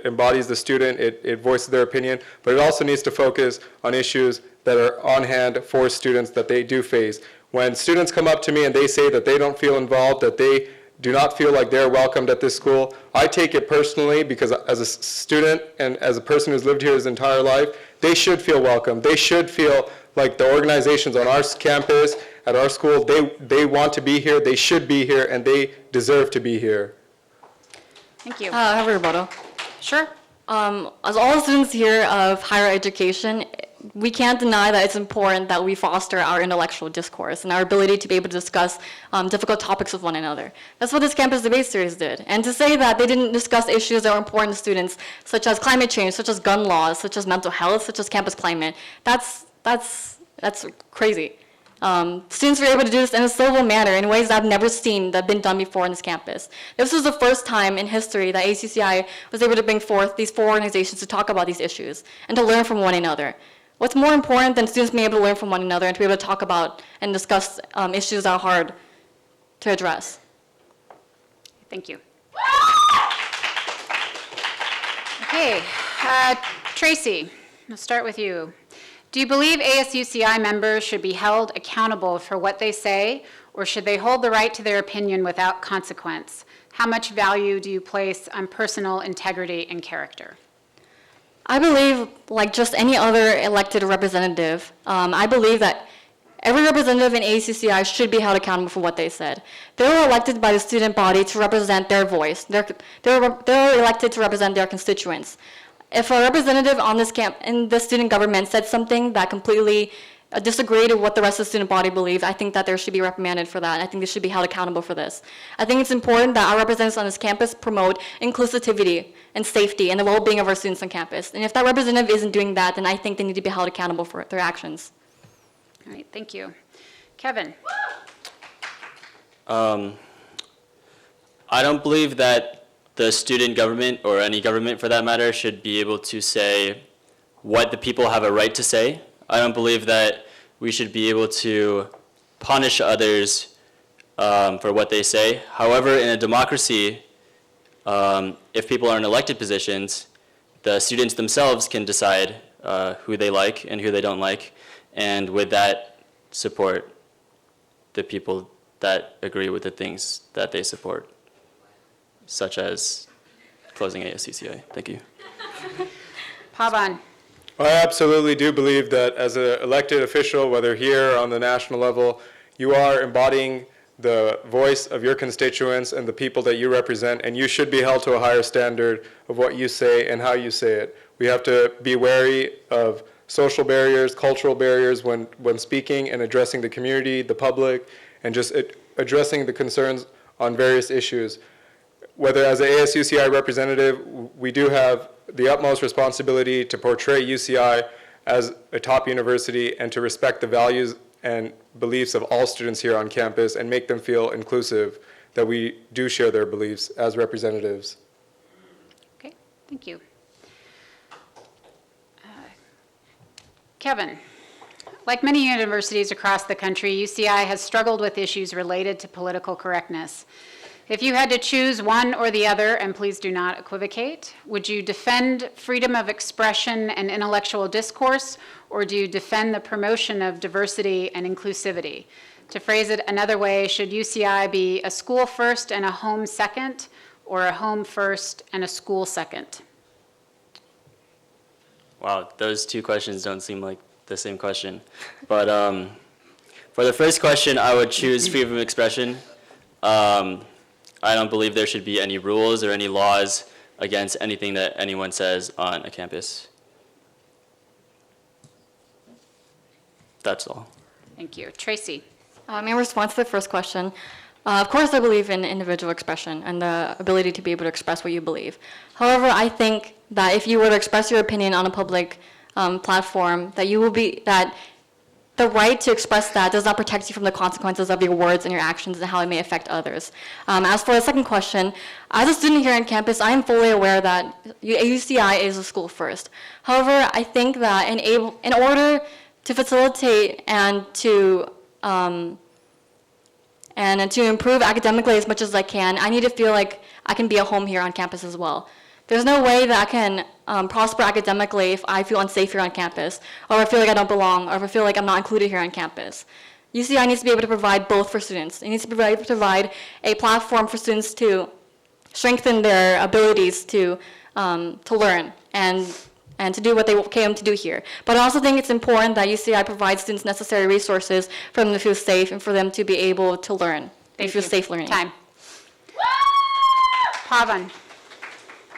embodies the student, it voices their opinion, but it also needs to focus on issues that are on hand for students that they do face. When students come up to me and they say that they don't feel involved, that they do not feel like they're welcomed at this school, I take it personally because as a student and as a person who's lived here his entire life, they should feel welcome. They should feel like the organizations on our campus, at our school, they want to be here, they should be here, and they deserve to be here. Thank you. I have a rebuttal. Sure. As all students here of higher education, we can't deny that it's important that we foster our intellectual discourse and our ability to be able to discuss difficult topics with one another. That's what this campus debate series did. And to say that they didn't discuss issues that were important to students, such as climate change, such as gun laws, such as mental health, such as campus climate, that's crazy. Students were able to do this in a civil manner in ways that I've never seen that have been done before on this campus. This was the first time in history that ACCI was able to bring forth these 4 organizations to talk about these issues and to learn from one another. What's more important than students being able to learn from one another and to be able to talk about and discuss issues that are hard to address? Thank you. Okay, Tracy, I'll start with you. Do you believe ASUCI members should be held accountable for what they say, or should they hold the right to their opinion without consequence? How much value do you place on personal integrity and character? I believe, like just any other elected representative, I believe that every representative in ASUCI should be held accountable for what they said. They were elected by the student body to represent their voice. They're elected to represent their constituents. If a representative on this in the student government said something that completely disagreed with what the rest of the student body believed, I think that there should be reprimanded for that. I think they should be held accountable for this. I think it's important that our representatives on this campus promote inclusivity and safety and the well-being of our students on campus. And if that representative isn't doing that, then I think they need to be held accountable for their actions. All right, thank you. Kevin? I don't believe that the student government, or any government for that matter, should be able to say what the people have a right to say. I don't believe that we should be able to punish others for what they say. However, in a democracy, if people are in elected positions, the students themselves can decide who they like and who they don't like, and with that, support the people that agree with the things that they support, such as closing ASUCI. Thank you. Pavan? I absolutely do believe that as an elected official, whether here or on the national level, you are embodying the voice of your constituents and the people that you represent, and you should be held to a higher standard of what you say and how you say it. We have to be wary of social barriers, cultural barriers when speaking and addressing the community, the public, and just addressing the concerns on various issues. Whether as an ASUCI representative, we do have the utmost responsibility to portray UCI as a top university and to respect the values and beliefs of all students here on campus and make them feel inclusive, that we do share their beliefs as representatives. Okay, thank you. Kevin, like many universities across the country, UCI has struggled with issues related to political correctness. If you had to choose one or the other, and please do not equivocate, would you defend freedom of expression and intellectual discourse, or do you defend the promotion of diversity and inclusivity? To phrase it another way, should UCI be a school first and a home second, or a home first and a school second? Wow, those two questions don't seem like the same question. But for the first question, I would choose freedom of expression. I don't believe there should be any rules or any laws against anything that anyone says on a campus. That's all. Thank you. Tracy? In response to the first question, of course I believe in individual expression and the ability to be able to express what you believe. However, I think that if you were to express your opinion on a public platform, that the right to express that does not protect you from the consequences of your words and your actions and how it may affect others. As for the second question, as a student here on campus, I am fully aware that UCI is a school first. However, I think that in order to facilitate and to improve academically as much as I can, I need to feel like I can be a home here on campus as well. There's no way that I can prosper academically if I feel unsafe here on campus, or if I feel like I don't belong, or if I feel like I'm not included here on campus. UCI needs to be able to provide both for students. It needs to provide a platform for students to strengthen their abilities to learn and to do what they came to do here. But I also think it's important that UCI provides students necessary resources for them to feel safe and for them to be able to learn and feel safe learning. Time. Pavan?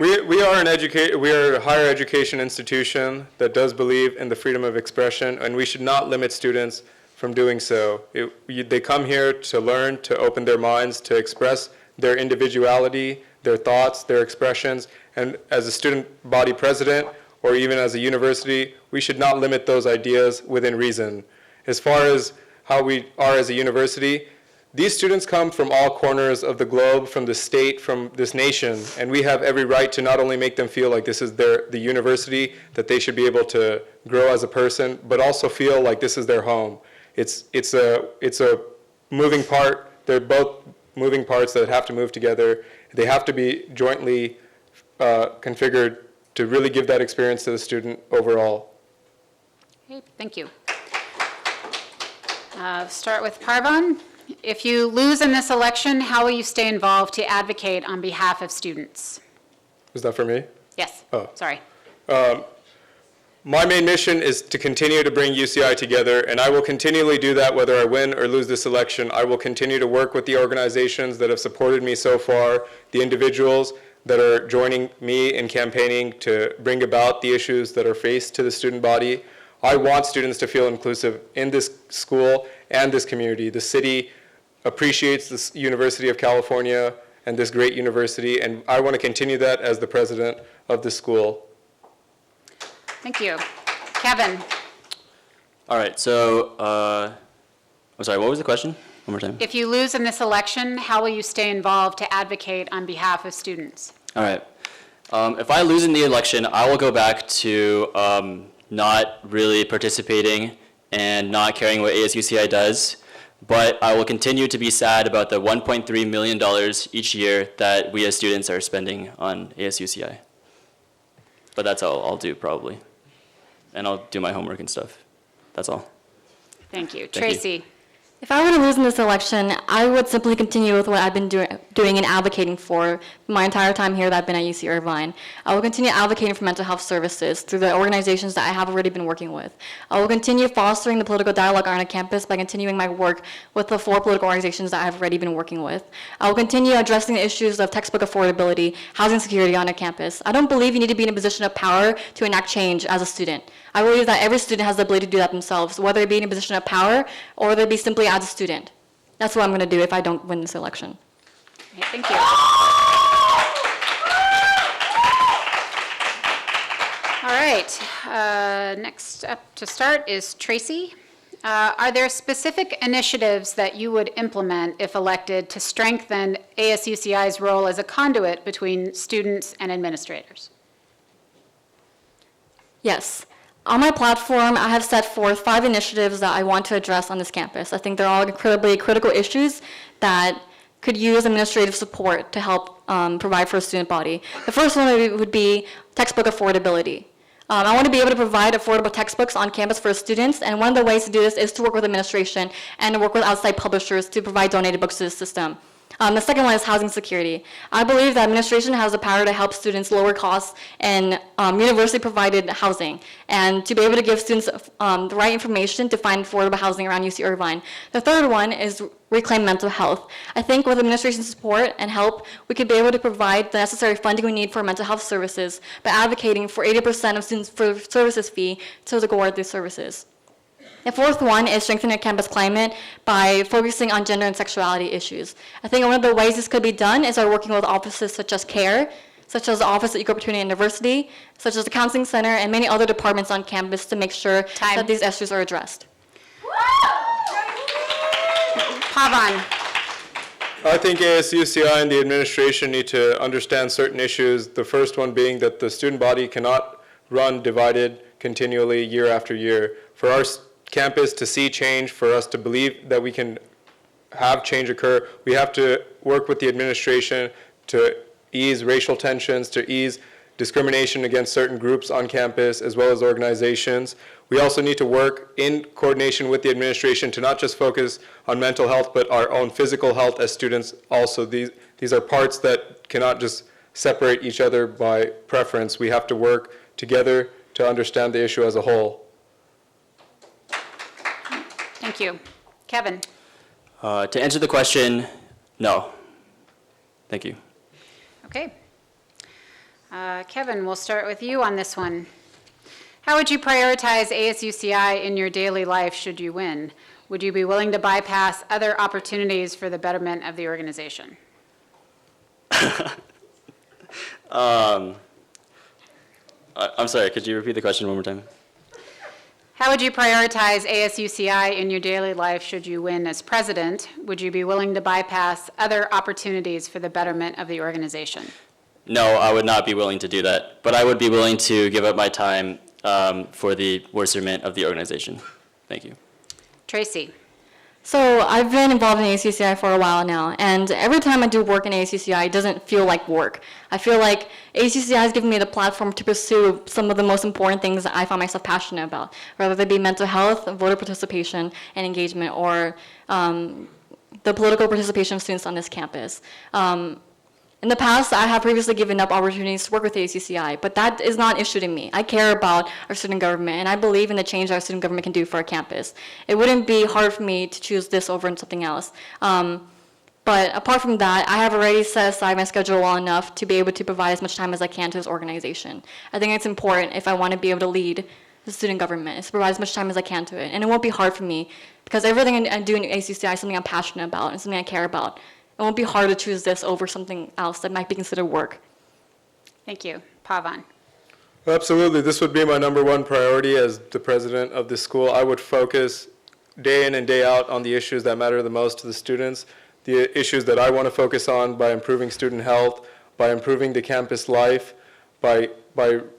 We are a higher education institution that does believe in the freedom of expression, and we should not limit students from doing so. They come here to learn, to open their minds, to express their individuality, their thoughts, their expressions, and as a student body president, or even as a university, we should not limit those ideas within reason. As far as how we are as a university, These students come from all corners of the globe, from the state, from this nation, and we have every right to not only make them feel like this is the university that they should be able to grow as a person, but also feel like this is their home. It's a moving part. They're both moving parts that have to move together. They have to be jointly configured to really give that experience to the student overall. Okay, thank you. Start with Parvan. If you lose in this election, how will you stay involved to advocate on behalf of students? Is that for me? Yes, Oh. sorry. My main mission is to continue to bring UCI together, and I will continually do that whether I win or lose this election. I will continue to work with the organizations that have supported me so far, the individuals that are joining me in campaigning to bring about the issues that are faced to the student body. I want students to feel inclusive in this school and this community. The city appreciates this University of California and this great university, and I want to continue that as the president of the school. Thank you. Kevin, All right, so, I'm sorry, what was the question? One more time. if you lose in this election, how will you stay involved to advocate on behalf of students? All right. If I lose in the election, I will go back to not really participating and not caring what ASUCI does, but I will continue to be sad about the $1.3 million each year that we as students are spending on ASUCI. But that's all I'll do probably. And I'll do my homework and stuff. That's all. Thank you. you. Tracy, If I were to lose in this election, I would simply continue with what I've been doing and advocating for my entire time here that I've been at UC Irvine. I will continue advocating for mental health services through the organizations that I have already been working with. I will continue fostering the political dialogue on our campus by continuing my work with the 4 political organizations that I have already been working with. I will continue addressing the issues of textbook affordability, housing security on our campus. I don't believe you need to be in a position of power to enact change as a student. I believe that every student has the ability to do that themselves, whether it be in a position of power or whether it be simply as a student. That's what I'm going to do if I don't win this election. Okay, thank you. All right, next up to start is Tracy. Are there specific initiatives that you would implement if elected to strengthen ASUCI's role as a conduit between students and administrators? Yes. On my platform, I have set forth 5 initiatives that I want to address on this campus. I think they're all incredibly critical issues that could use administrative support to help provide for a student body. The first one would be textbook affordability. I want to be able to provide affordable textbooks on campus for students, and one of the ways to do this is to work with administration and to work with outside publishers to provide donated books to the system. The second one is housing security. I believe that administration has the power to help students lower costs in university-provided housing and to be able to give students the right information to find affordable housing around UC Irvine. The third one is reclaim mental health. I think with administration support and help, we could be able to provide the necessary funding we need for mental health services by advocating for 80% of students' for services fee to award these services. The fourth one is strengthening our campus climate by focusing on gender and sexuality issues. I think one of the ways this could be done is by working with offices such as CARE, such as the Office of Equal Opportunity and Diversity, such as the Counseling Center, and many other departments on campus to make sure that these issues are addressed. Pavan, I think ASUCI and the administration need to understand certain issues. The first one being that the student body cannot run divided continually year after year. For our campus to see change, for us to believe that we can have change occur, we have to work with the administration to ease racial tensions, to ease discrimination against certain groups on campus, as well as organizations. We also need to work in coordination with the administration to not just focus on mental health, but our own physical health as students also. These are parts that cannot just separate each other by preference. We have to work together to understand the issue as a whole. thank you. Kevin, To answer the question, no. Thank you. okay. Kevin, we'll start with you on this one. How would you prioritize ASUCI in your daily life should you win? Would you be willing to bypass other opportunities for the betterment of the organization? I'm sorry, could you repeat the question one more time? How would you prioritize ASUCI in your daily life should you win as president? Would you be willing to bypass other opportunities for the betterment of the organization? No, I would not be willing to do that, but I would be willing to give up my time for the worserment of the organization. Thank you. Tracy? So I've been involved in ACCI for a while now, and every time I do work in ACCI, it doesn't feel like work. I feel like ACCI has given me the platform to pursue some of the most important things that I find myself passionate about, whether they be mental health, voter participation and engagement, or the political participation of students on this campus. In the past, I have previously given up opportunities to work with the ACCI, but that is not an issue to me. I care about our student government, and I believe in the change our student government can do for our campus. It wouldn't be hard for me to choose this over something else. But apart from that, I have already set aside my schedule well enough to be able to provide as much time as I can to this organization. I think it's important if I want to be able to lead the student government, is to provide as much time as I can to it. And it won't be hard for me, because everything I do in ACCI is something I'm passionate about and something I care about. It won't be hard to choose this over something else that might be considered work. Thank you. Pavan? Absolutely. This would be my number one priority as the president of this school. I would focus day in and day out on the issues that matter the most to the students, the issues that I want to focus on by improving student health, by improving the campus life, by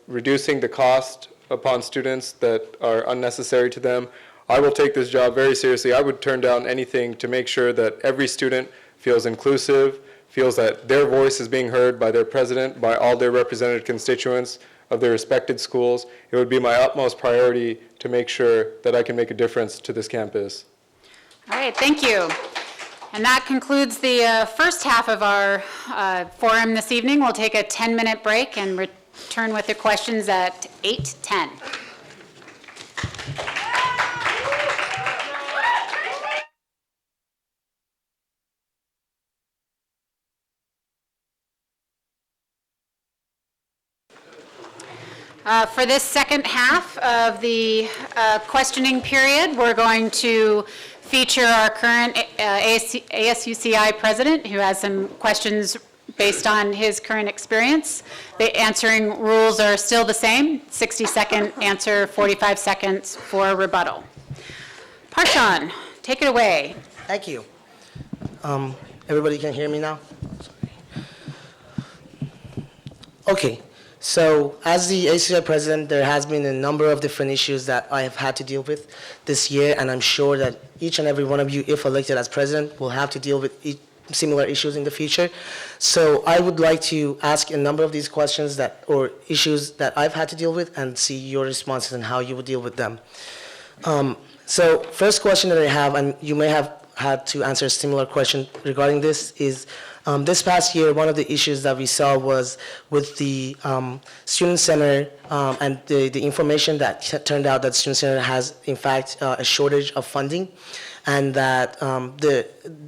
reducing the cost upon students that are unnecessary to them. I will take this job very seriously. I would turn down anything to make sure that every student feels inclusive, feels that their voice is being heard by their president, by all their represented constituents of their respected schools. It would be my utmost priority to make sure that I can make a difference to this campus. All right, thank you. And that concludes the first half of our forum this evening. We'll take a 10-minute break and return with the questions at 8:10. For this second half of the questioning period, we're going to feature our current ASUCI president, who has some questions based on his current experience. The answering rules are still the same: 60-second answer, 45 seconds for rebuttal. Parshan, take it away. Thank you. Everybody can hear me now? Okay. So as the ACCI president, there has been a number of different issues that I have had to deal with this year, and I'm sure that each and every one of you, if elected as president, will have to deal with similar issues in the future. So I would like to ask a number of these questions or issues that I've had to deal with and see your responses and how you would deal with them. So first question that I have, and you may have had to answer a similar question regarding this, is this past year, one of the issues that we saw was with the Student Center and the information that turned out that Student Center has, in fact, a shortage of funding, and that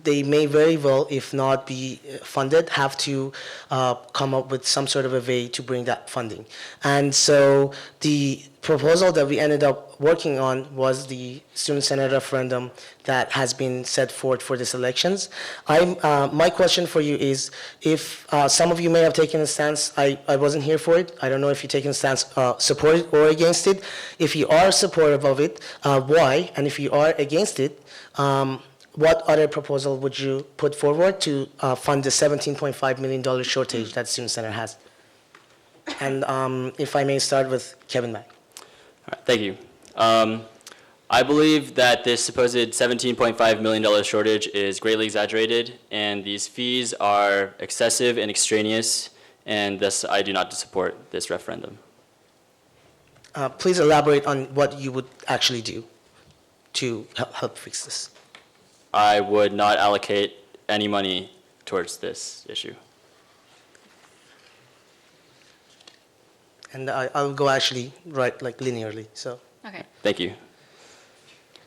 they may very well, if not be funded, have to come up with some sort of a way to bring that funding. And so the proposal that we ended up working on was the Student Senate referendum that has been set forth for these elections. My question for you is, if some of you may have taken a stance, I wasn't here for it. I don't know if you've taken a stance support it or against it. If you are supportive of it, why? And if you are against it, what other proposal would you put forward to fund the $17.5 million shortage that Student Center has? And if I may start with Kevin Mack. All right, thank you. I believe that this supposed $17.5 million shortage is greatly exaggerated, and these fees are excessive and extraneous, and thus I do not support this referendum. Please elaborate on what you would actually do to help fix this. I would not allocate any money towards this issue. And I'll go actually right like linearly. So. Okay. Thank you.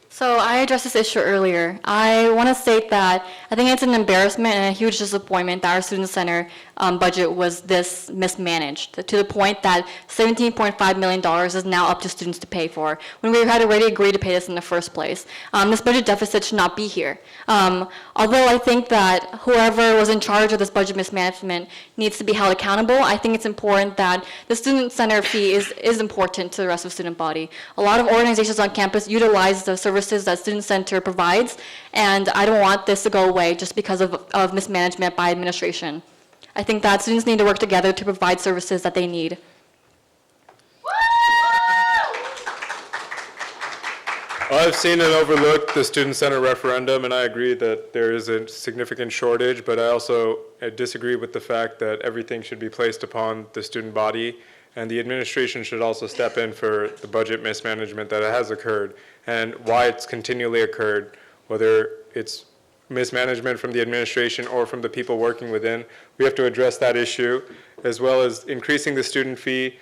So I addressed this issue earlier. I want to state that I think it's an embarrassment and a huge disappointment that our Student Center budget was this mismanaged, to the point that $17.5 million is now up to students to pay for, when we had already agreed to pay this in the first place. This budget deficit should not be here. Although I think that whoever was in charge of this budget mismanagement needs to be held accountable, I think it's important that the student center fee is important to the rest of the student body. A lot of organizations on campus utilize the services that Student Center provides, and I don't want this to go away just because of mismanagement by administration. I think that students need to work together to provide services that they need. I've seen and overlooked the Student Center referendum, and I agree that there is a significant shortage, but I also disagree with the fact that everything should be placed upon the student body, and the administration should also step in for the budget mismanagement that has occurred, and why it's continually occurred, whether it's mismanagement from the administration or from the people working within. We have to address that issue, as well as increasing the student fee.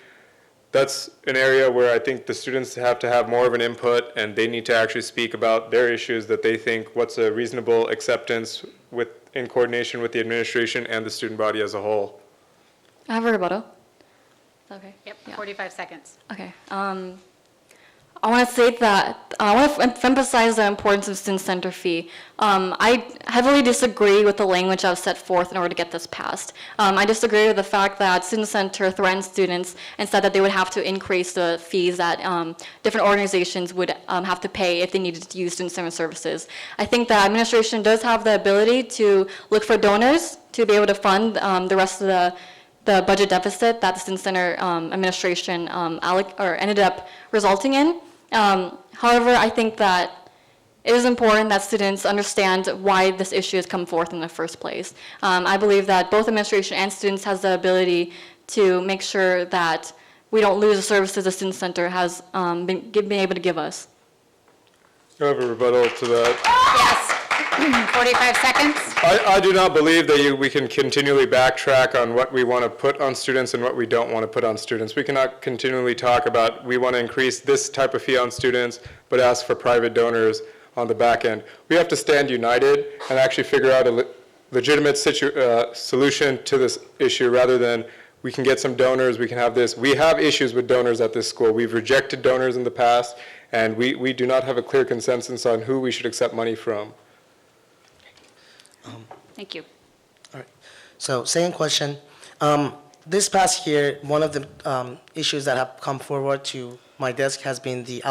That's an area where I think the students have to have more of an input, and they need to actually speak about their issues that they think what's a reasonable acceptance in coordination with the administration and the student body as a whole. I have a rebuttal. Okay. Yep, Yeah. 45 seconds. Okay. I want to say that I want to emphasize the importance of student center fee. I heavily disagree with the language that was set forth in order to get this passed. I disagree with the fact that student center threatened students and said that they would have to increase the fees that different organizations would have to pay if they needed to use student center services. I think that administration does have the ability to look for donors to be able to fund the rest of the budget deficit that the student center administration ended up resulting in. However, I think that it is important that students understand why this issue has come forth in the first place. I believe that both administration and students has the ability to make sure that we don't lose the services the student center has been able to give us. I have a rebuttal to that. Yes, 45 seconds. I do not believe that we can continually backtrack on what we want to put on students and what we don't want to put on students. We cannot continually talk about we want to increase this type of fee on students, but ask for private donors on the back end. We have to stand united and actually figure out a legitimate solution to this issue, rather than we can get some donors, we can have this. We have issues with donors at this school. We've rejected donors in the past, and we do not have a clear consensus on who we should accept money from. Thank you. All right. So, second question. This past year, one of the issues that have come forward to my desk has been the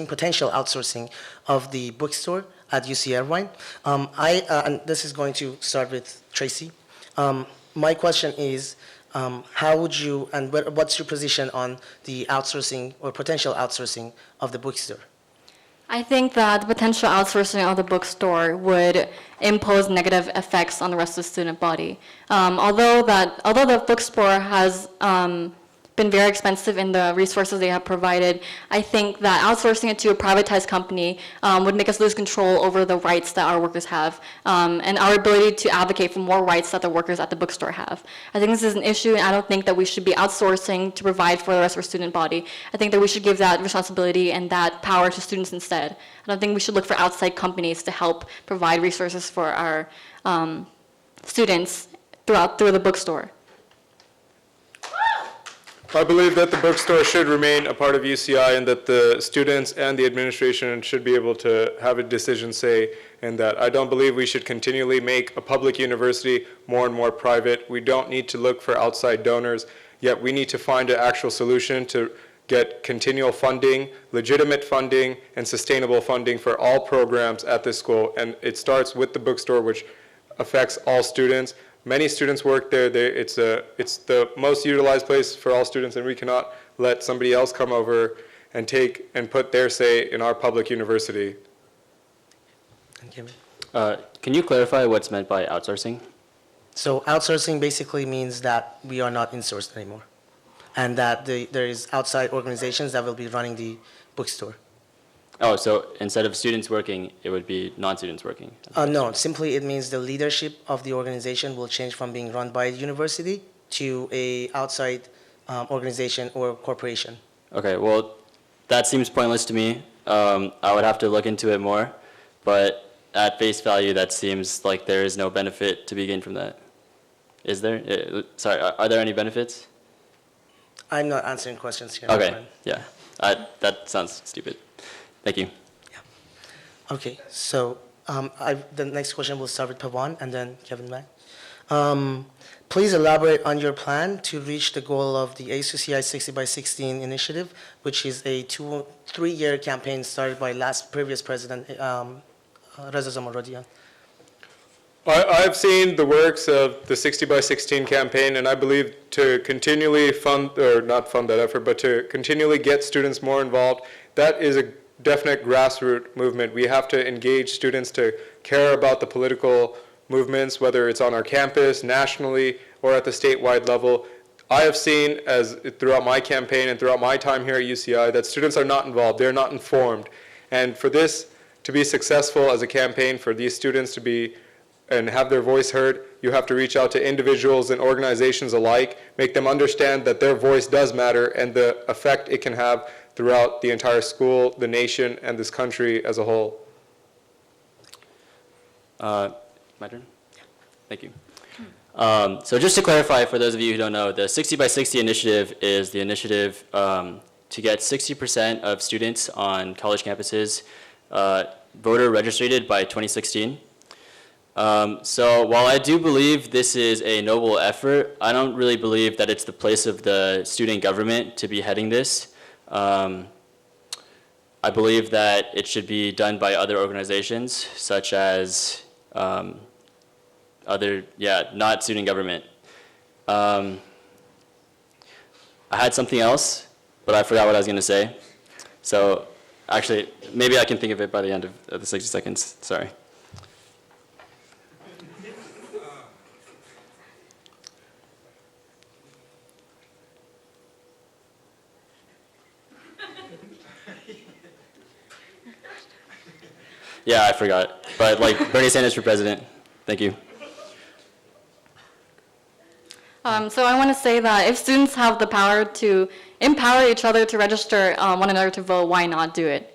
potential outsourcing of the bookstore at UC Irvine. And this is going to start with Tracy. My question is, how would you, and what's your position on the outsourcing or potential outsourcing of the bookstore? I think that the potential outsourcing of the bookstore would impose negative effects on the rest of the student body. Although the bookstore has been very expensive in the resources they have provided, I think that outsourcing it to a privatized company would make us lose control over the rights that our workers have, and our ability to advocate for more rights that the workers at the bookstore have. I think this is an issue, and I don't think that we should be outsourcing to provide for the rest of our student body. I think that we should give that responsibility and that power to students instead. I don't think we should look for outside companies to help provide resources for our students through the bookstore. I believe that the bookstore should remain a part of UCI, and that the students and the administration should be able to have a decision say in that. I don't believe we should continually make a public university more and more private. We don't need to look for outside donors, yet we need to find an actual solution to get continual funding, legitimate funding, and sustainable funding for all programs at this school. And it starts with the bookstore, which affects all students. Many students work there. It's the most utilized place for all students, and we cannot let somebody else come over and take and put their say in our public university. Can you clarify what's meant by outsourcing? So outsourcing basically means that we are not insourced anymore, and that there is outside organizations that will be running the bookstore. Oh, so instead of students working, it would be non-students working? No, simply it means the leadership of the organization will change from being run by the university to a outside organization or corporation. Okay, well, that seems pointless to me. I would have to look into it more, but at face value, that seems like there is no benefit to be gained from that. Is there? Sorry, are there any benefits? I'm not answering questions here. my Okay, friend. yeah. That sounds stupid. Thank you. Okay, so the next question will start with Pawan and then Kevin Wang. Please elaborate on your plan to reach the goal of the ACCI 60 by 16 initiative, which is a 3-year campaign started by previous president, Reza Zamarodian. I've seen the works of the 60 by 16 campaign, and I believe to continually not fund that effort, but to continually get students more involved, that is a definite grassroots movement. We have to engage students to care about the political movements, whether it's on our campus, nationally, or at the statewide level. I have seen, as throughout my campaign and throughout my time here at UCI, that students are not involved, they're not informed. And for this to be successful as a campaign, for these students to be and have their voice heard, you have to reach out to individuals and organizations alike, make them understand that their voice does matter and the effect it can have throughout the entire school, the nation, and this country as a whole. My turn? Thank you. So just to clarify, for those of you who don't know, the 60 by 60 initiative is the initiative to get 60% of students on college campuses voter registered by 2016. So while I do believe this is a noble effort, I don't really believe that it's the place of the student government to be heading this. I believe that it should be done by other organizations, such as not student government. I had something else, but I forgot what I was going to say. So actually, maybe I can think of it by the end of the 60 seconds. Sorry. Yeah, I forgot. But like Bernie Sanders for president. Thank you. So I want to say that if students have the power to empower each other to register one another to vote, why not do it?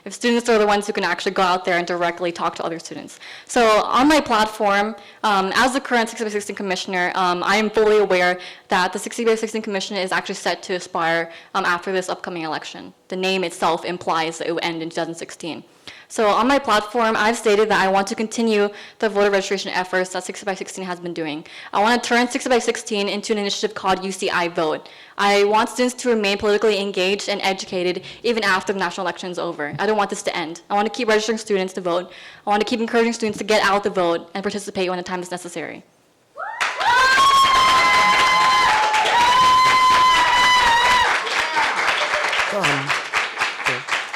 If students are the ones who can actually go out there and directly talk to other students. So on my platform, as the current 60 by 16 commissioner, I am fully aware that the 60 by 16 commission is actually set to expire after this upcoming election. The name itself implies that it will end in 2016. So on my platform, I've stated that I want to continue the voter registration efforts that 60 by 16 has been doing. I want to turn 60 by 16 into an initiative called UCI Vote. I want students to remain politically engaged and educated even after the national election is over. I don't want this to end. I want to keep registering students to vote. I want to keep encouraging students to get out the vote and participate when the time is necessary.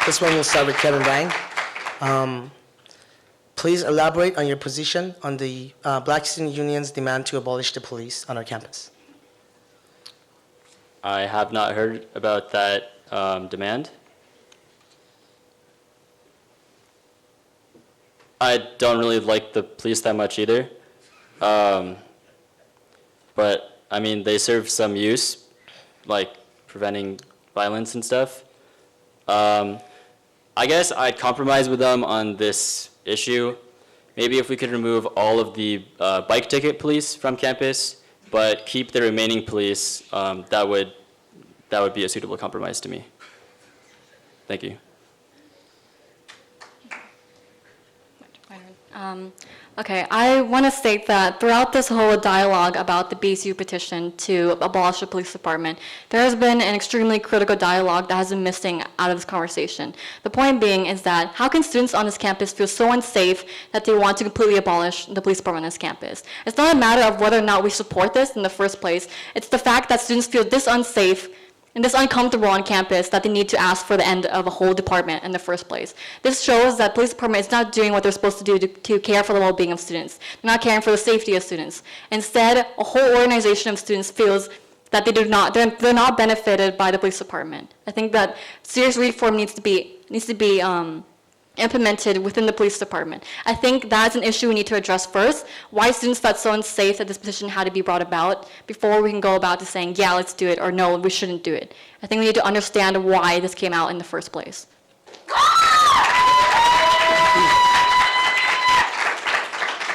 This one will start with Kevin Wang. Please elaborate on your position on the Black Student Union's demand to abolish the police on our campus. I have not heard about that demand. I don't really like the police that much either. But I mean, they serve some use, like preventing violence and stuff. I guess I'd compromise with them on this issue. Maybe if we could remove all of the bike ticket police from campus, but keep the remaining police, that would be a suitable compromise to me. Thank you. Okay, I want to state that throughout this whole dialogue about the BCU petition to abolish the police department, there has been an extremely critical dialogue that has been missing out of this conversation. The point being is that how can students on this campus feel so unsafe that they want to completely abolish the police department on this campus? It's not a matter of whether or not we support this in the first place. It's the fact that students feel this unsafe and this uncomfortable on campus that they need to ask for the end of a whole department in the first place. This shows that police department is not doing what they're supposed to do to care for the well-being of students. They're not caring for the safety of students. Instead, a whole organization of students feels that they're not benefited by the police department. I think that serious reform needs to be implemented within the police department. I think that's an issue we need to address first, why students felt so unsafe that this petition had to be brought about before we can go about to saying, yeah, let's do it, or no, we shouldn't do it. I think we need to understand why this came out in the first place.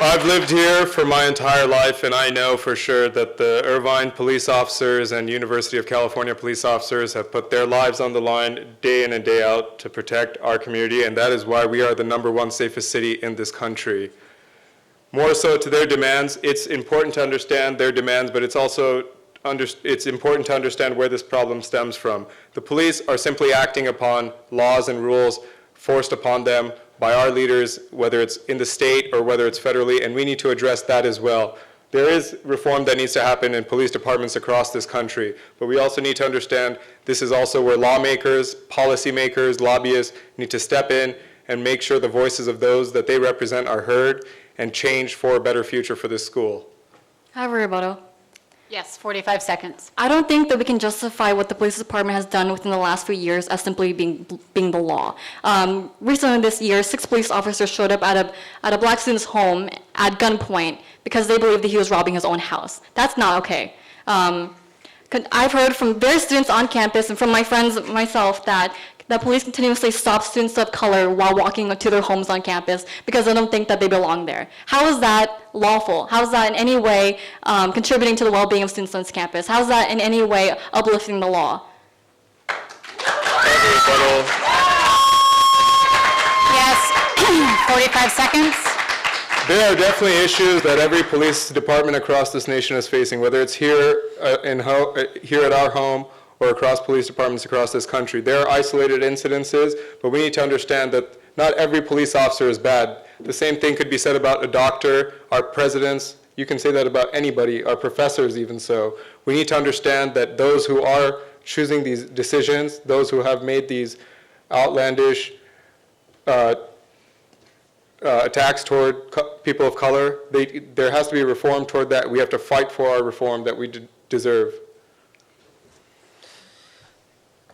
I've lived here for my entire life, and I know for sure that the Irvine police officers and University of California police officers have put their lives on the line day in and day out to protect our community, and that is why we are the #1 safest city in this country. More so to their demands, it's important to understand their demands, but it's also it's important to understand where this problem stems from. The police are simply acting upon laws and rules forced upon them by our leaders, whether it's in the state or whether it's federally, and we need to address that as well. There is reform that needs to happen in police departments across this country, but we also need to understand this is also where lawmakers, policymakers, lobbyists need to step in and make sure the voices of those that they represent are heard and change for a better future for this school. I have a rebuttal. Yes, 45 seconds. I don't think that we can justify what the police department has done within the last few years as simply being the law. Recently this year, 6 police officers showed up at a black student's home at gunpoint because they believed that he was robbing his own house. That's not okay. I've heard from various students on campus and from my friends myself that the police continuously stop students of color while walking to their homes on campus because they don't think that they belong there. How is that lawful? How is that in any way contributing to the well-being of students on this campus? How is that in any way uplifting the law? Yes, 45 seconds. There are definitely issues that every police department across this nation is facing, whether it's here here at our home or across police departments across this country. There are isolated incidences, but we need to understand that not every police officer is bad. The same thing could be said about a doctor, our presidents. You can say that about anybody, our professors even so. We need to understand that those who are choosing these decisions, those who have made these outlandish attacks toward people of color, there has to be reform toward that. We have to fight for our reform that we deserve.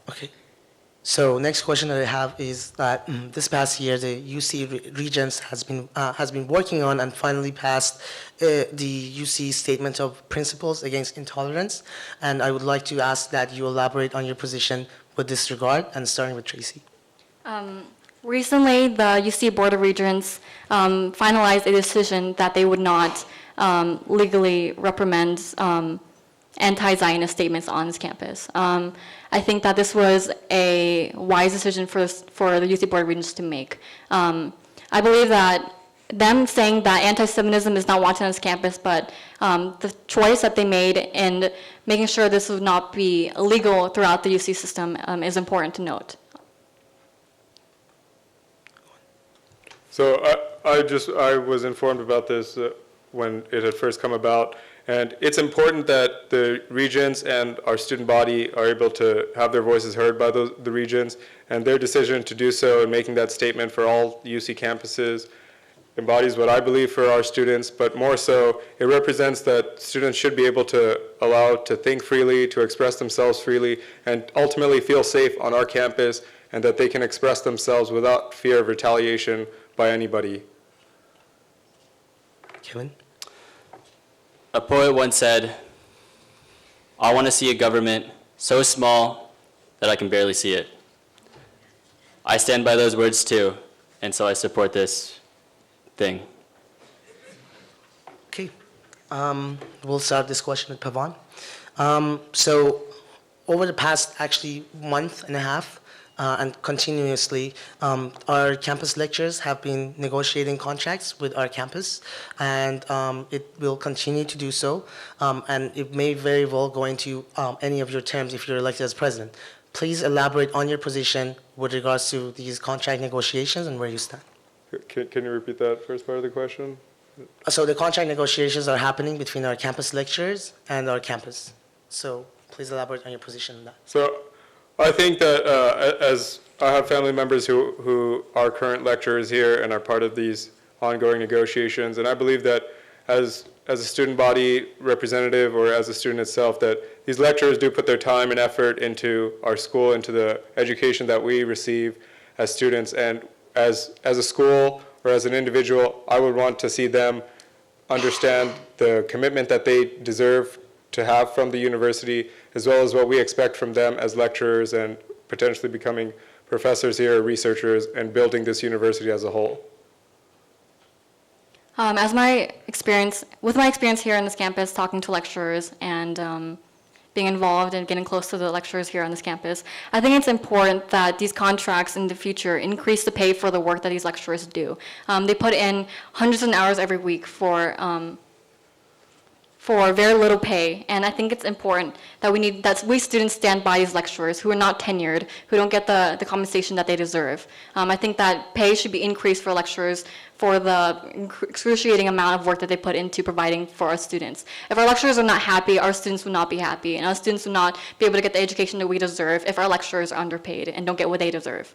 Okay. So next question that I have is that this past year, the UC Regents has been working on and finally passed the UC Statement of Principles Against Intolerance, and I would like to ask that you elaborate on your position with this regard, and starting with Tracy. Recently, the UC Board of Regents finalized a decision that they would not legally reprimand anti-Zionist statements on this campus. I think that this was a wise decision for the UC Board of Regents to make. I believe that them saying that anti-Semitism is not wanted on this campus, but the choice that they made in making sure this would not be illegal throughout the UC system is important to note. So I was informed about this when it had first come about, and it's important that the regents and our student body are able to have their voices heard by the regents, and their decision to do so and making that statement for all UC campuses embodies what I believe for our students, but more so, it represents that students should be able to allow to think freely, to express themselves freely, and ultimately feel safe on our campus, and that they can express themselves without fear of retaliation by anybody. Kevin? A poet once said, "I want to see a government so small that I can barely see it." I stand by those words too, and so I support this thing. Okay. We'll start this question with Pavan. So over the past actually month and a half, and continuously, our campus lecturers have been negotiating contracts with our campus, and it will continue to do so, and it may very well go into any of your terms if you're elected as president. Please elaborate on your position with regards to these contract negotiations and where you stand. Can you repeat that first part of the question? So the contract negotiations are happening between our campus lecturers and our campus. So please elaborate on your position on that. So I think that as I have family members who are current lecturers here and are part of these ongoing negotiations, and I believe that as a student body representative or as a student itself, that these lecturers do put their time and effort into our school, into the education that we receive as students, and as a school or as an individual, I would want to see them understand the commitment that they deserve to have from the university, as well as what we expect from them as lecturers and potentially becoming professors here, researchers, and building this university as a whole. As my experience, with my experience here on this campus, talking to lecturers and being involved and getting close to the lecturers here on this campus, I think it's important that these contracts in the future increase the pay for the work that these lecturers do. They put in hundreds of hours every week for very little pay, and I think it's important that we students stand by these lecturers who are not tenured, who don't get the compensation that they deserve. I think that pay should be increased for lecturers for the excruciating amount of work that they put into providing for our students. If our lecturers are not happy, our students will not be happy, and our students will not be able to get the education that we deserve if our lecturers are underpaid and don't get what they deserve.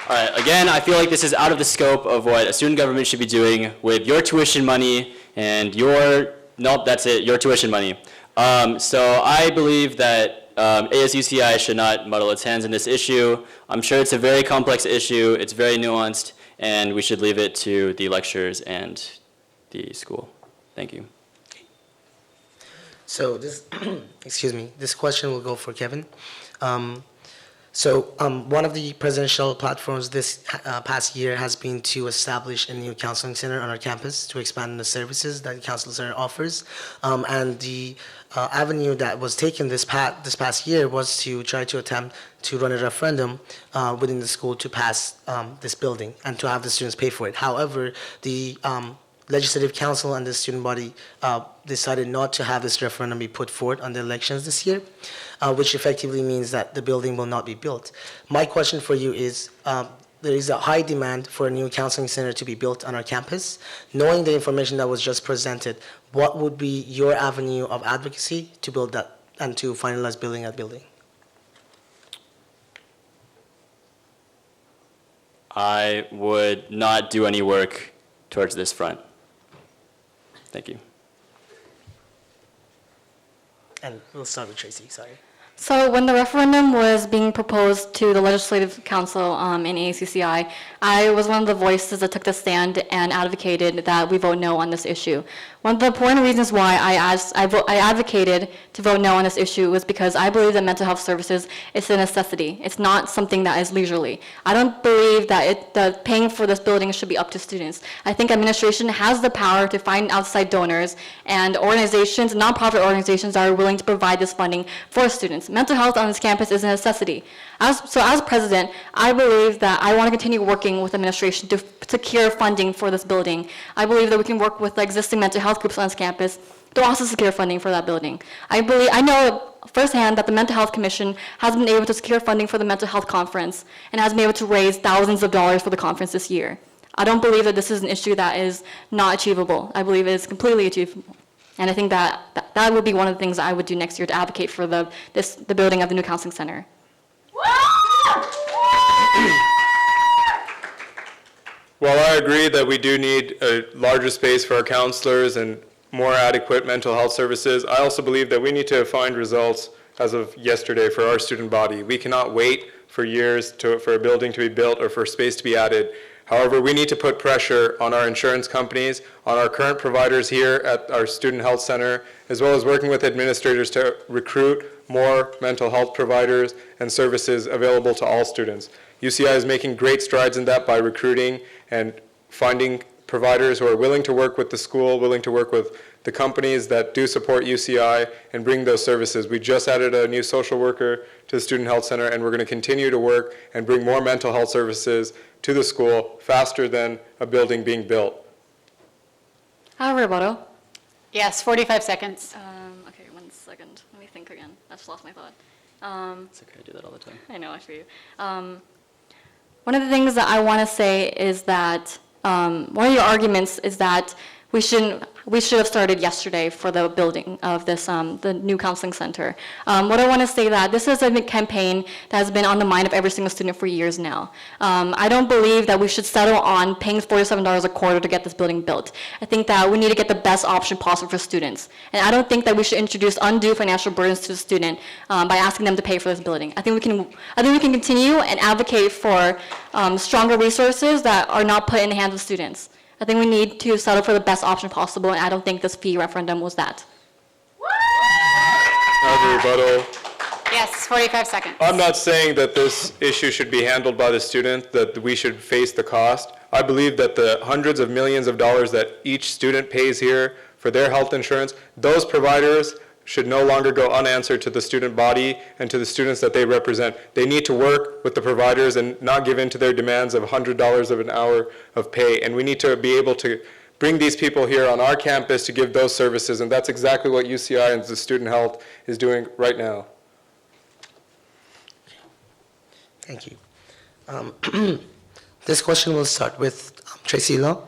All right, again, I feel like this is out of the scope of what a student government should be doing with your tuition money and nope, that's it, your tuition money. So I believe that ASUCI should not muddle its hands in this issue. I'm sure it's a very complex issue, it's very nuanced, and we should leave it to the lecturers and the school. Thank you. So this, excuse me, this question will go for Kevin. One of the presidential platforms this past year has been to establish a new counseling center on our campus to expand the services that the counseling center offers. And the avenue that was taken this past year was to try to attempt to run a referendum within the school to pass this building and to have the students pay for it. However, the Legislative Council and the student body decided not to have this referendum be put forward on the elections this year, which effectively means that the building will not be built. My question for you is, there is a high demand for a new counseling center to be built on our campus. Knowing the information that was just presented, what would be your avenue of advocacy to build that and to finalize building that building? I would not do any work towards this front. Thank you. And we'll start with Tracy, sorry. So when the referendum was being proposed to the Legislative Council in ASUCI, I was one of the voices that took the stand and advocated that we vote no on this issue. One of the important reasons why I advocated to vote no on this issue was because I believe that mental health services is a necessity. It's not something that is leisurely. I don't believe that the paying for this building should be up to students. I think administration has the power to find outside donors and organizations, nonprofit organizations that are willing to provide this funding for students. Mental health on this campus is a necessity. As president, I believe that I want to continue working with administration to secure funding for this building. I believe that we can work with the existing mental health groups on this campus to also secure funding for that building. I know firsthand that the Mental Health Commission has been able to secure funding for the mental health conference and has been able to raise thousands of dollars for the conference this year. I don't believe that this is an issue that is not achievable. I believe it is completely achievable. And I think that would be one of the things that I would do next year to advocate for the building of the new counseling center. While I agree that we do need a larger space for our counselors and more adequate mental health services, I also believe that we need to find results as of yesterday for our student body. We cannot wait for years for a building to be built or for space to be added. However, we need to put pressure on our insurance companies, on our current providers here at our student health center, as well as working with administrators to recruit more mental health providers and services available to all students. UCI is making great strides in that by recruiting and finding providers who are willing to work with the school, willing to work with the companies that do support UCI and bring those services. We just added a new social worker to the Student Health Center, and we're going to continue to work and bring more mental health services to the school faster than a building being built. Rebuttal. Yes, 45 seconds. Okay, 1 second. Let me think again. I just lost my thought. It's okay, I do that all the time. I know, I feel you. One of the things that I want to say is that one of your arguments is that we should have started yesterday for the building of this, the new counseling center. What I want to say that this is a campaign that has been on the mind of every single student for years now. I don't believe that we should settle on paying $47 a quarter to get this building built. I think that we need to get the best option possible for students. And I don't think that we should introduce undue financial burdens to the student by asking them to pay for this building. I think we can continue and advocate for stronger resources that are not put in the hands of students. I think we need to settle for the best option possible, and I don't think this fee referendum was that. Another rebuttal. Yes, 45 seconds. I'm not saying that this issue should be handled by the student, that we should face the cost. I believe that the hundreds of millions of dollars that each student pays here for their health insurance, those providers should no longer go unanswered to the student body and to the students that they represent. They need to work with the providers and not give in to their demands of $100 of an hour of pay. And we need to be able to bring these people here on our campus to give those services, and that's exactly what UCI and the student health is doing right now. Thank you. This question will start with Tracy Law.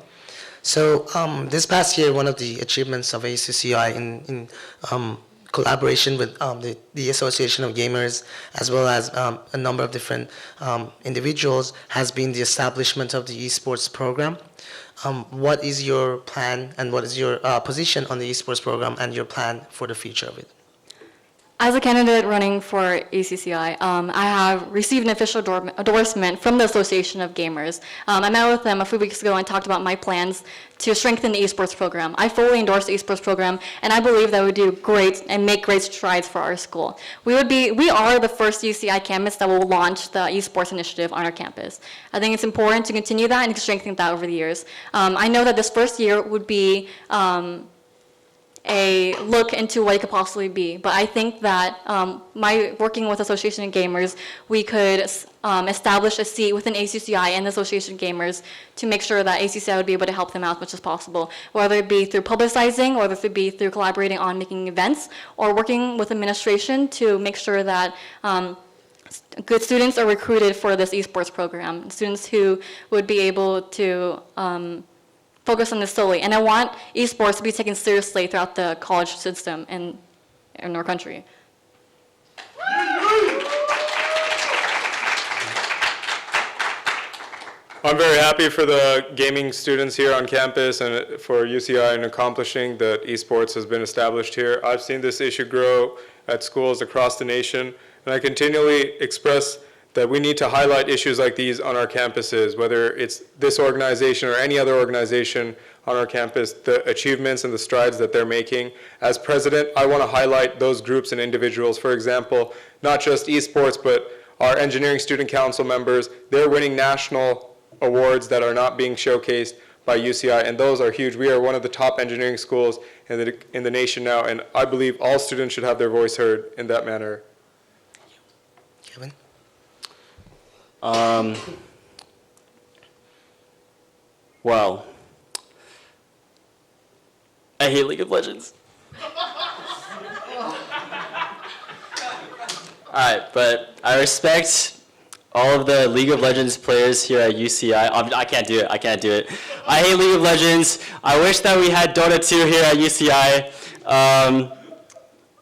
So this past year, one of the achievements of ACCI in collaboration with the Association of Gamers, as well as a number of different individuals, has been the establishment of the esports program. What is your plan and what is your position on the esports program and your plan for the future of it? As a candidate running for ACCI, I have received an official endorsement from the Association of Gamers. I met with them a few weeks ago and talked about my plans to strengthen the esports program. I fully endorse the esports program, and I believe that we do great and make great strides for our school. We are the first UCI campus that will launch the esports initiative on our campus. I think it's important to continue that and to strengthen that over the years. I know that this first year would be a look into what it could possibly be. But I think that working with Association of Gamers, we could establish a seat within ACCI and the Association of Gamers to make sure that ACCI would be able to help them out as much as possible, whether it be through publicizing, or whether it be through collaborating on making events, or working with administration to make sure that good students are recruited for this esports program, students who would be able to focus on this solely. And I want esports to be taken seriously throughout the college system in our country. I'm very happy for the gaming students here on campus and for UCI in accomplishing that esports has been established here. I've seen this issue grow at schools across the nation, and I continually express that we need to highlight issues like these on our campuses, whether it's this organization or any other organization on our campus, the achievements and the strides that they're making. As president, I want to highlight those groups and individuals. For example, not just esports, but our engineering student council members, they're winning national awards that are not being showcased by UCI, and those are huge. We are one of the top engineering schools in the nation now, and I believe all students should have their voice heard in that manner. Kevin? Well, I hate League of Legends. Alright, but I respect all of the League of Legends players here at UCI. I can't do it. I hate League of Legends. I wish that we had Dota 2 here at UCI.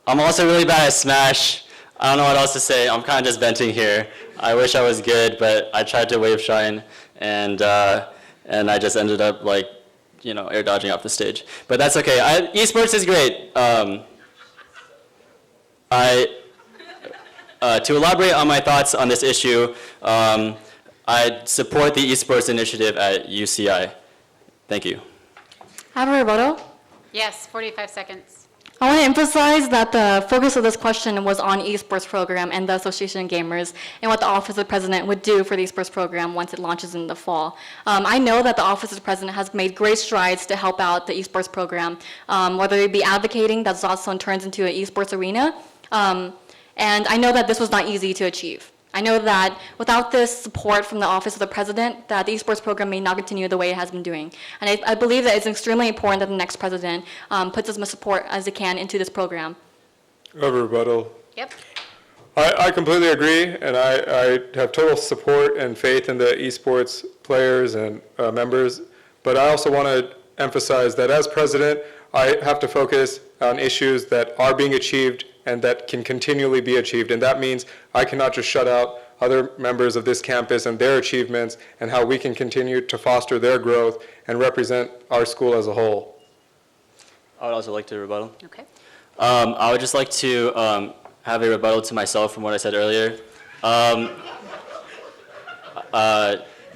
I'm also really bad at Smash. I don't know what else to say. I'm kind of just venting here. I wish I was good, but I tried to wave shine, and I just ended up air dodging off the stage. But that's okay. Esports is great. To elaborate on my thoughts on this issue, I support the esports initiative at UCI. Thank you. Have a rebuttal? Yes, 45 seconds. I want to emphasize that the focus of this question was on esports program and the Association of Gamers and what the Office of the President would do for the esports program once it launches in the fall. I know that the Office of the President has made great strides to help out the esports program, whether it be advocating that Zodstone turns into an esports arena, and I know that this was not easy to achieve. I know that without this support from the Office of the President, that the esports program may not continue the way it has been doing. And I believe that it's extremely important that the next president puts as much support as they can into this program. A rebuttal. Yep. I completely agree, and I have total support and faith in the esports players and members, but I also want to emphasize that as president, I have to focus on issues that are being achieved and that can continually be achieved, and that means I cannot just shut out other members of this campus and their achievements and how we can continue to foster their growth and represent our school as a whole. I would also like to rebuttal. Okay. I would just like to have a rebuttal to myself from what I said earlier.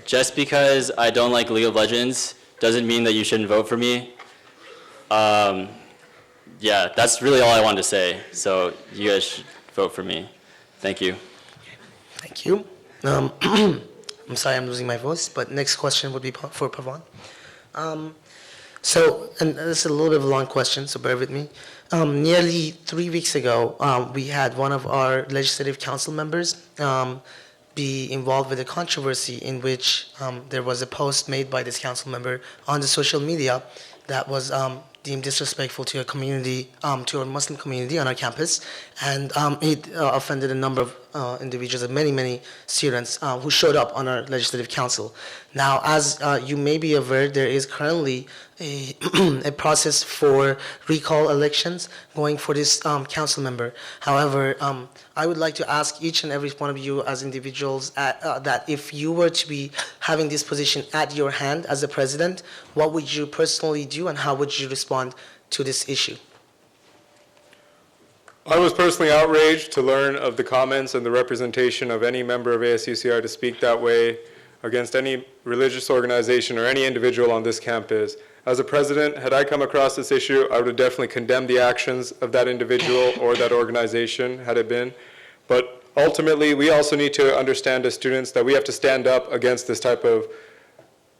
Just because I don't like League of Legends doesn't mean that you shouldn't vote for me. Yeah, that's really all I wanted to say. So you guys should vote for me. Thank you. Thank you. I'm sorry I'm losing my voice, but next question would be for Pavan. And this is a little bit of a long question, so bear with me. Nearly 3 weeks ago, we had one of our legislative council members be involved with a controversy in which there was a post made by this council member on the social media that was deemed disrespectful to a community, to our Muslim community on our campus, and it offended a number of individuals and many students who showed up on our legislative council. Now, as you may be aware, there is currently a, a process for recall elections going for this council member. However, I would like to ask each and every one of you as individuals that if you were to be having this position at your hand as the president, what would you personally do and how would you respond to this issue? I was personally outraged to learn of the comments and the representation of any member of ASUCI to speak that way against any religious organization or any individual on this campus. As a president, had I come across this issue, I would have definitely condemned the actions of that individual or that organization, had it been. But ultimately, we also need to understand as students that we have to stand up against this type of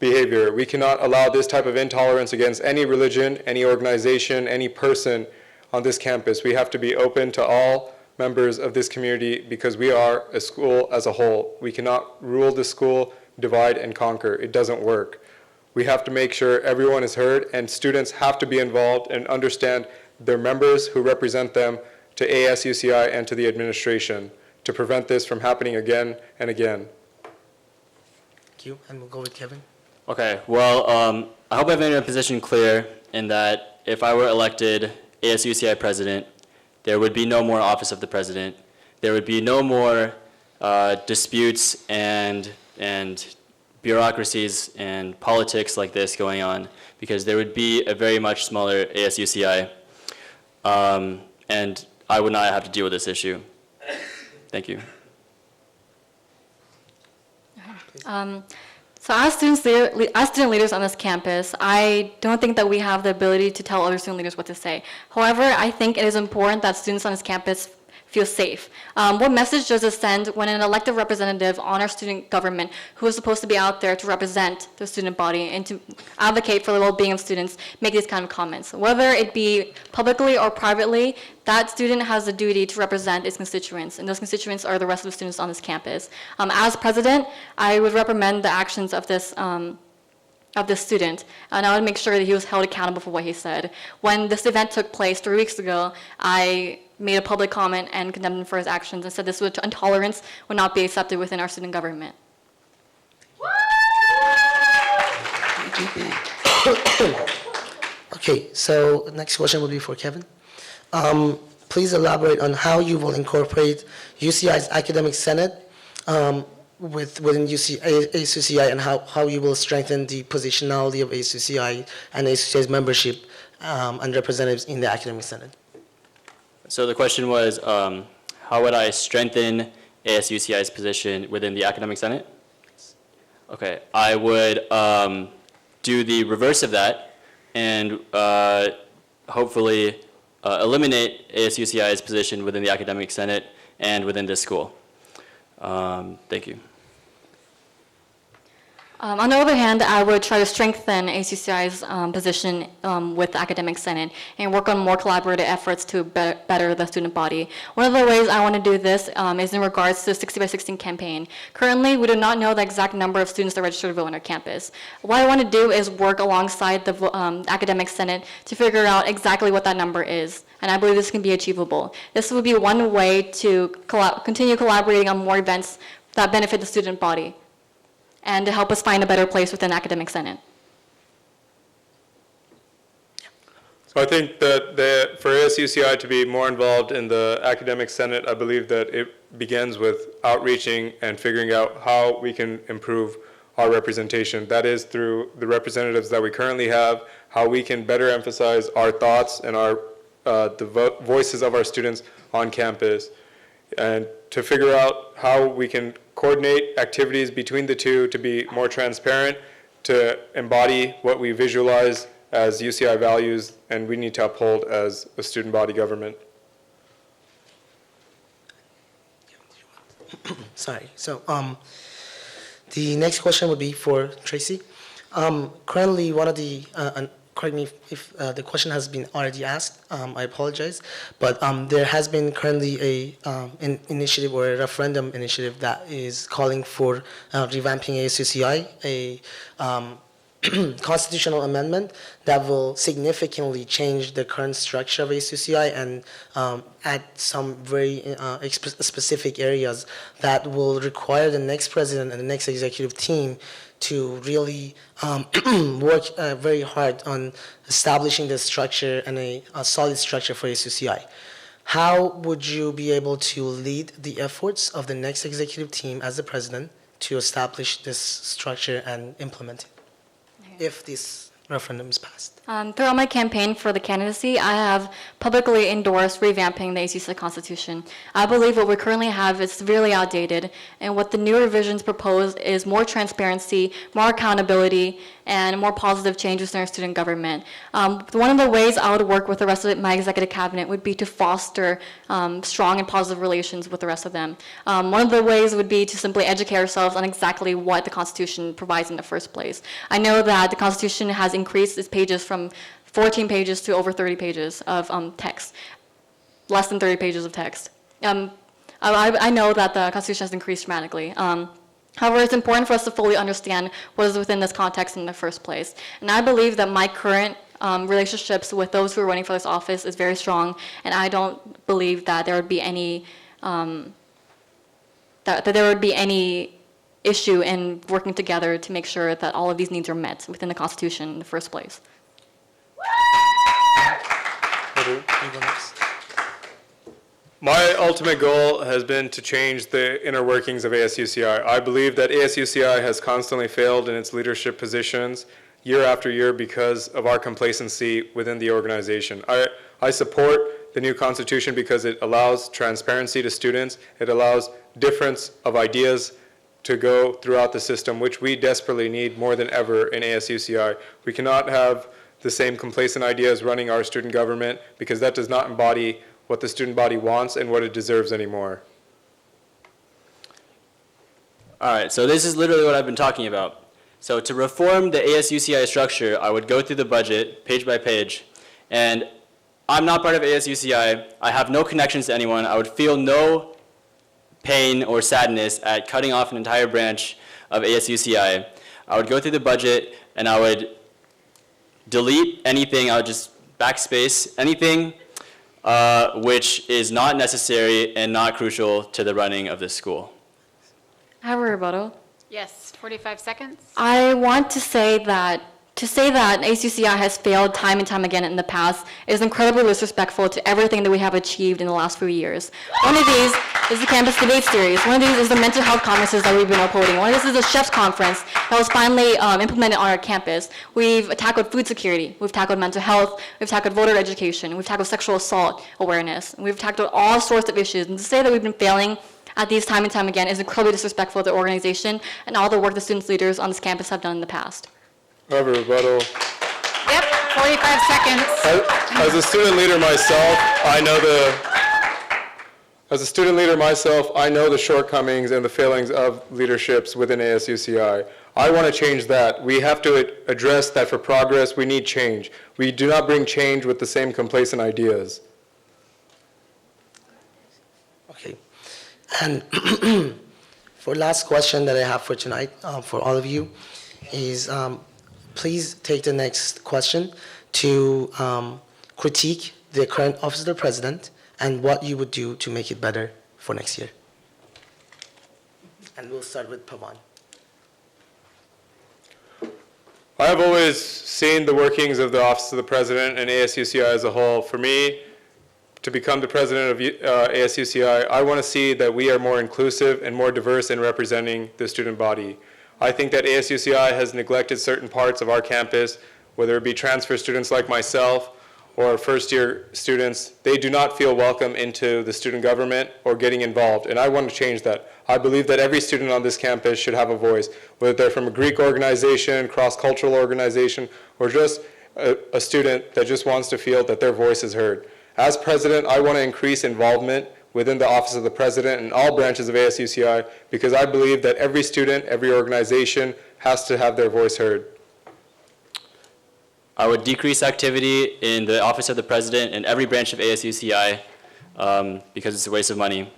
behavior. We cannot allow this type of intolerance against any religion, any organization, any person on this campus. We have to be open to all members of this community because we are a school as a whole. We cannot rule the school, divide and conquer. It doesn't work. We have to make sure everyone is heard and students have to be involved and understand their members who represent them to ASUCI and to the administration to prevent this from happening again and again. Thank you, and we'll go with Kevin. Okay, well, I hope I've made my position clear in that if I were elected ASUCI president, there would be no more office of the president. There would be no more disputes and bureaucracies and politics like this going on, because there would be a very much smaller ASUCI, and I would not have to deal with this issue. Thank you. So as student leaders on this campus, I don't think that we have the ability to tell other student leaders what to say. However, I think it is important that students on this campus feel safe. What message does it send when an elected representative on our student government who is supposed to be out there to represent the student body and to advocate for the well-being of students make these kind of comments? Whether it be publicly or privately, that student has the duty to represent its constituents, and those constituents are the rest of the students on this campus. As president, I would recommend the actions of this student, and I would make sure that he was held accountable for what he said. When this event took place 3 weeks ago, I made a public comment and condemned him for his actions and said this intolerance would not be accepted within our student government. Okay, so the next question will be for Kevin. Please elaborate on how you will incorporate UCI's academic senate within ASUCI and how you will strengthen the positionality of ASUCI and ASUCI's membership and representatives in the academic senate. So the question was, how would I strengthen ASUCI's position within the Academic Senate? Okay, I would do the reverse of that and hopefully eliminate ASUCI's position within the Academic Senate and within this school. Thank you. On the other hand, I would try to strengthen ACCI's position with the Academic Senate and work on more collaborative efforts to better the student body. One of the ways I want to do this is in regards to the 60 by 16 campaign. Currently, we do not know the exact number of students that register to vote on our campus. What I want to do is work alongside the Academic Senate to figure out exactly what that number is. And I believe this can be achievable. This would be one way to continue collaborating on more events that benefit the student body and to help us find a better place within Academic Senate. So I think that for ASUCI to be more involved in the Academic Senate, I believe that it begins with outreaching and figuring out how we can improve our representation. That is through the representatives that we currently have, how we can better emphasize our thoughts and the voices of our students on campus, and to figure out how we can coordinate activities between the two to be more transparent, to embody what we visualize as UCI values and we need to uphold as a student body government. sorry. So, the next question would be for Tracy. Currently, one of the, correct me if the question has been already asked, I apologize, but there has been currently an initiative or a referendum initiative that is calling for revamping ASUCI, a constitutional amendment that will significantly change the current structure of ASUCI and add some very specific areas that will require the next president and the next executive team to really work very hard on establishing the structure and a solid structure for ASUCI. How would you be able to lead the efforts of the next executive team as the president to establish this structure and implement it if this referendum is passed? Throughout my campaign for the candidacy, I have publicly endorsed revamping the ACC Constitution. I believe what we currently have is severely outdated, and what the new revisions propose is more transparency, more accountability, and more positive changes in our student government. One of the ways I would work with the rest of my executive cabinet would be to foster strong and positive relations with the rest of them. One of the ways would be to simply educate ourselves on exactly what the Constitution provides in the first place. I know that the Constitution has increased its pages from 14 pages to over 30 pages of text, less than 30 pages of text. I know that the Constitution has increased dramatically. However, it's important for us to fully understand what is within this context in the first place. And I believe that my current relationships with those who are running for this office is very strong, and I don't believe that there would be any issue in working together to make sure that all of these needs are met within the Constitution in the first place. My ultimate goal has been to change the inner workings of ASUCI. I believe that ASUCI has constantly failed in its leadership positions year after year because of our complacency within the organization. I support the new constitution because it allows transparency to students. It allows difference of ideas to go throughout the system, which we desperately need more than ever in ASUCI. We cannot have the same complacent ideas running our student government because that does not embody what the student body wants and what it deserves anymore. All right, so this is literally what I've been talking about. So to reform the ASUCI structure, I would go through the budget page by page, and I'm not part of ASUCI. I have no connections to anyone. I would feel no pain or sadness at cutting off an entire branch of ASUCI. I would go through the budget and I would delete anything. I would just backspace anything which is not necessary and not crucial to the running of this school. I have a rebuttal. Yes, 45 seconds. I want to say that ACCI has failed time and time again in the past is incredibly disrespectful to everything that we have achieved in the last few years. One of these is the campus debate series. One of these is the mental health conferences that we've been upholding. One of these is the chef's conference that was finally implemented on our campus. We've tackled food security. We've tackled mental health. We've tackled voter education. We've tackled sexual assault awareness. We've tackled all sorts of issues. And to say that we've been failing at these time and time again is incredibly disrespectful to the organization and all the work the students leaders on this campus have done in the past. I have a rebuttal. Yep, 45 seconds. As a student leader myself, I know the shortcomings and the failings of leaderships within ASUCI. I want to change that. We have to address that for progress. We need change. We do not bring change with the same complacent ideas. Okay. And for last question that I have for tonight, for all of you, is please take the next question to critique the current office of the president and what you would do to make it better for next year. And we'll start with Pavan. I have always seen the workings of the office of the president and ASUCI as a whole. For me, to become the president of ASUCI, I want to see that we are more inclusive and more diverse in representing the student body. I think that ASUCI has neglected certain parts of our campus, whether it be transfer students like myself or first-year students. They do not feel welcome into the student government or getting involved, and I want to change that. I believe that every student on this campus should have a voice, whether they're from a Greek organization, cross-cultural organization, or just a student that just wants to feel that their voice is heard. As president, I want to increase involvement within the Office of the President and all branches of ASUCI, because I believe that every student, every organization has to have their voice heard. I would decrease activity in the Office of the President and every branch of ASUCI because it's a waste of money.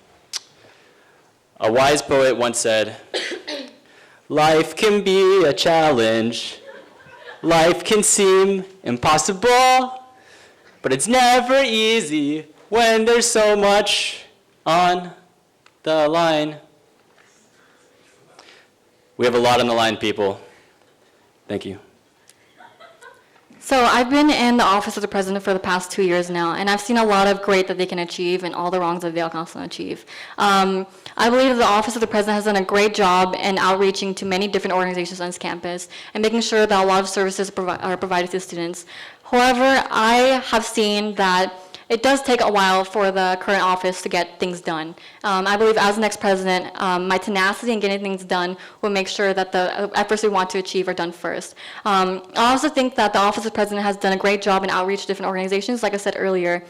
A wise poet once said, "Life can be a challenge. Life can seem impossible, but it's never easy when there's so much on the line." We have a lot on the line, people. Thank you. So I've been in the Office of the President for the past 2 years now, and I've seen a lot of great that they can achieve and all the wrongs that they'll constantly achieve. I believe the Office of the President has done a great job in outreaching to many different organizations on this campus and making sure that a lot of services are provided to students. However, I have seen that it does take a while for the current office to get things done. I believe as the next president, my tenacity in getting things done will make sure that the efforts we want to achieve are done first. I also think that the Office of President has done a great job in outreach to different organizations, like I said earlier.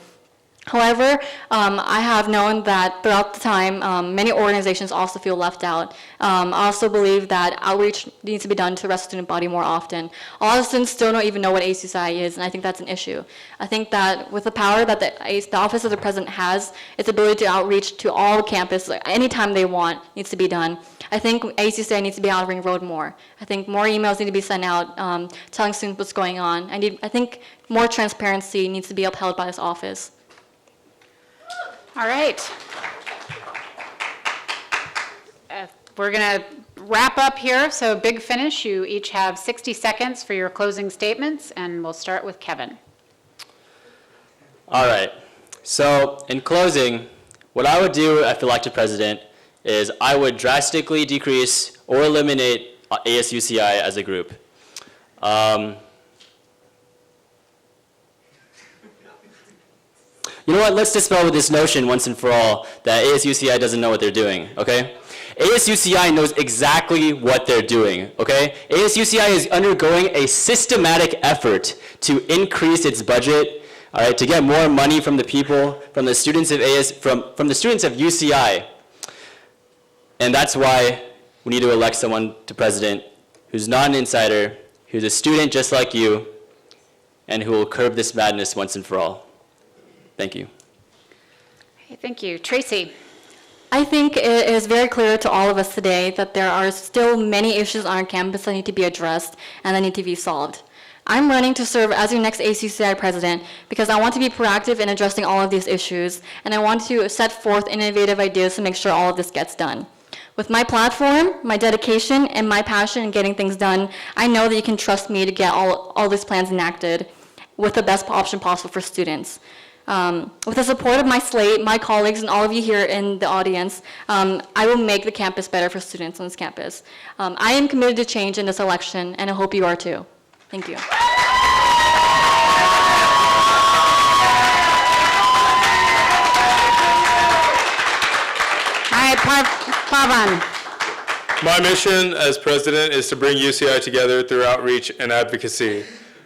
However, I have known that throughout the time, many organizations also feel left out. I also believe that outreach needs to be done to the rest of the student body more often. A lot of students still don't even know what ASUCI is, and I think that's an issue. I think that with the power that the Office of the President has, its ability to outreach to all campus anytime they want needs to be done. I think ASUCI needs to be out of Ring Road more. I think more emails need to be sent out telling students what's going on. I think more transparency needs to be upheld by this office. All right. We're going to wrap up here. So big finish. You each have 60 seconds for your closing statements, and we'll start with Kevin. All right. So in closing, what I would do if elected president is I would drastically decrease or eliminate ASUCI as a group. You know what, let's dispel with this notion once and for all that ASUCI doesn't know what they're doing, okay? ASUCI knows exactly what they're doing, okay? ASUCI is undergoing a systematic effort to increase its budget, all right, to get more money from the people, from the students of from the students of UCI. And that's why we need to elect someone to president who's not an insider, who's a student just like you, and who will curb this madness once and for all. Thank you. Okay, thank you. Tracy. I think it is very clear to all of us today that there are still many issues on our campus that need to be addressed and that need to be solved. I'm running to serve as your next ASUCI president because I want to be proactive in addressing all of these issues, and I want to set forth innovative ideas to make sure all of this gets done. With my platform, my dedication, and my passion in getting things done, I know that you can trust me to get all these plans enacted with the best option possible for students. With the support of my slate, my colleagues, and all of you here in the audience, I will make the campus better for students on this campus. I am committed to change in this election, and I hope you are too. Thank you. All right, Pavan. My mission as president is to bring UCI together through outreach and advocacy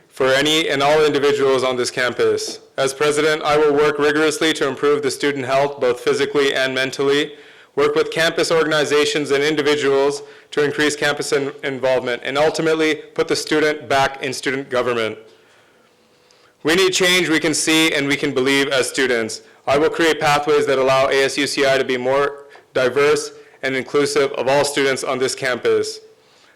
for any and all individuals on this campus. As president, I will work rigorously to improve the student health, both physically and mentally, work with campus organizations and individuals to increase campus involvement, and ultimately put the student back in student government. We need change we can see and we can believe as students. I will create pathways that allow ASUCI to be more diverse and inclusive of all students on this campus.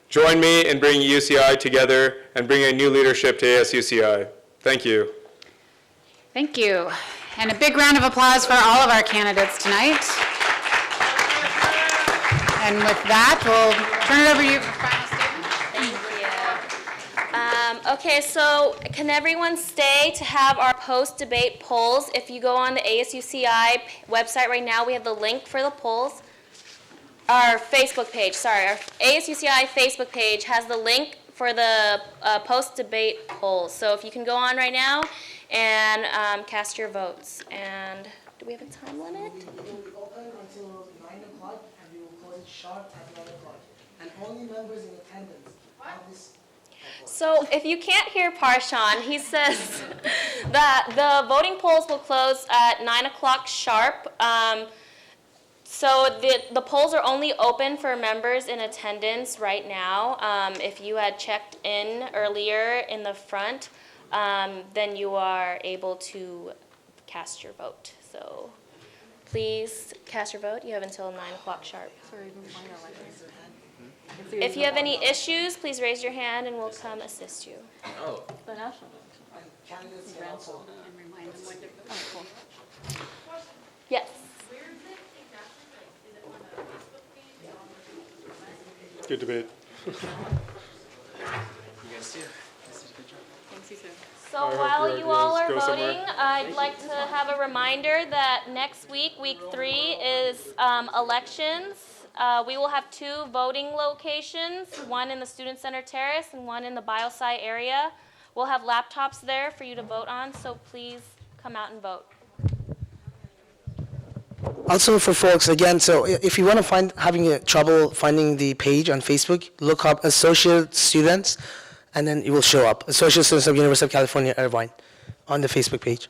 Join me in bringing UCI together and bringing new leadership to ASUCI. Thank you. Thank you. And a big round of applause for all of our candidates tonight. And with that, we'll turn it over to you for final statements. Thank you. Okay, so can everyone stay to have our post-debate polls? If you go on the ASUCI website right now, we have the link for the polls. Our Facebook page, sorry, our ASUCI Facebook page has the link for the post-debate polls. So if you can go on right now and cast your votes. And do we have a time limit? We will be open until 9 o'clock, and we will close it sharp at 9 o'clock. And only members in attendance of this So if you can't hear Parshan, he says that the voting polls will close at 9 o'clock sharp. So the polls are only open for members in attendance right now. If you had checked in earlier in the front, then you are able to cast your vote. So please cast your vote. You have until 9 o'clock sharp. If you have any issues, please raise your hand and we'll come assist you. Yes. Good debate. So hope while your you all are ideas go voting, somewhere. I'd like to have a reminder that next week, week 3, is elections. We will have 2 voting locations, one in the Student Center Terrace and one in the BioSci area. We'll have laptops there for you to vote on, so please come out and vote. Also for folks, again, so if you want to having trouble finding the page on Facebook, look up Associate Students, and then it will show up. Associate Students of University of California, Irvine, on the Facebook page.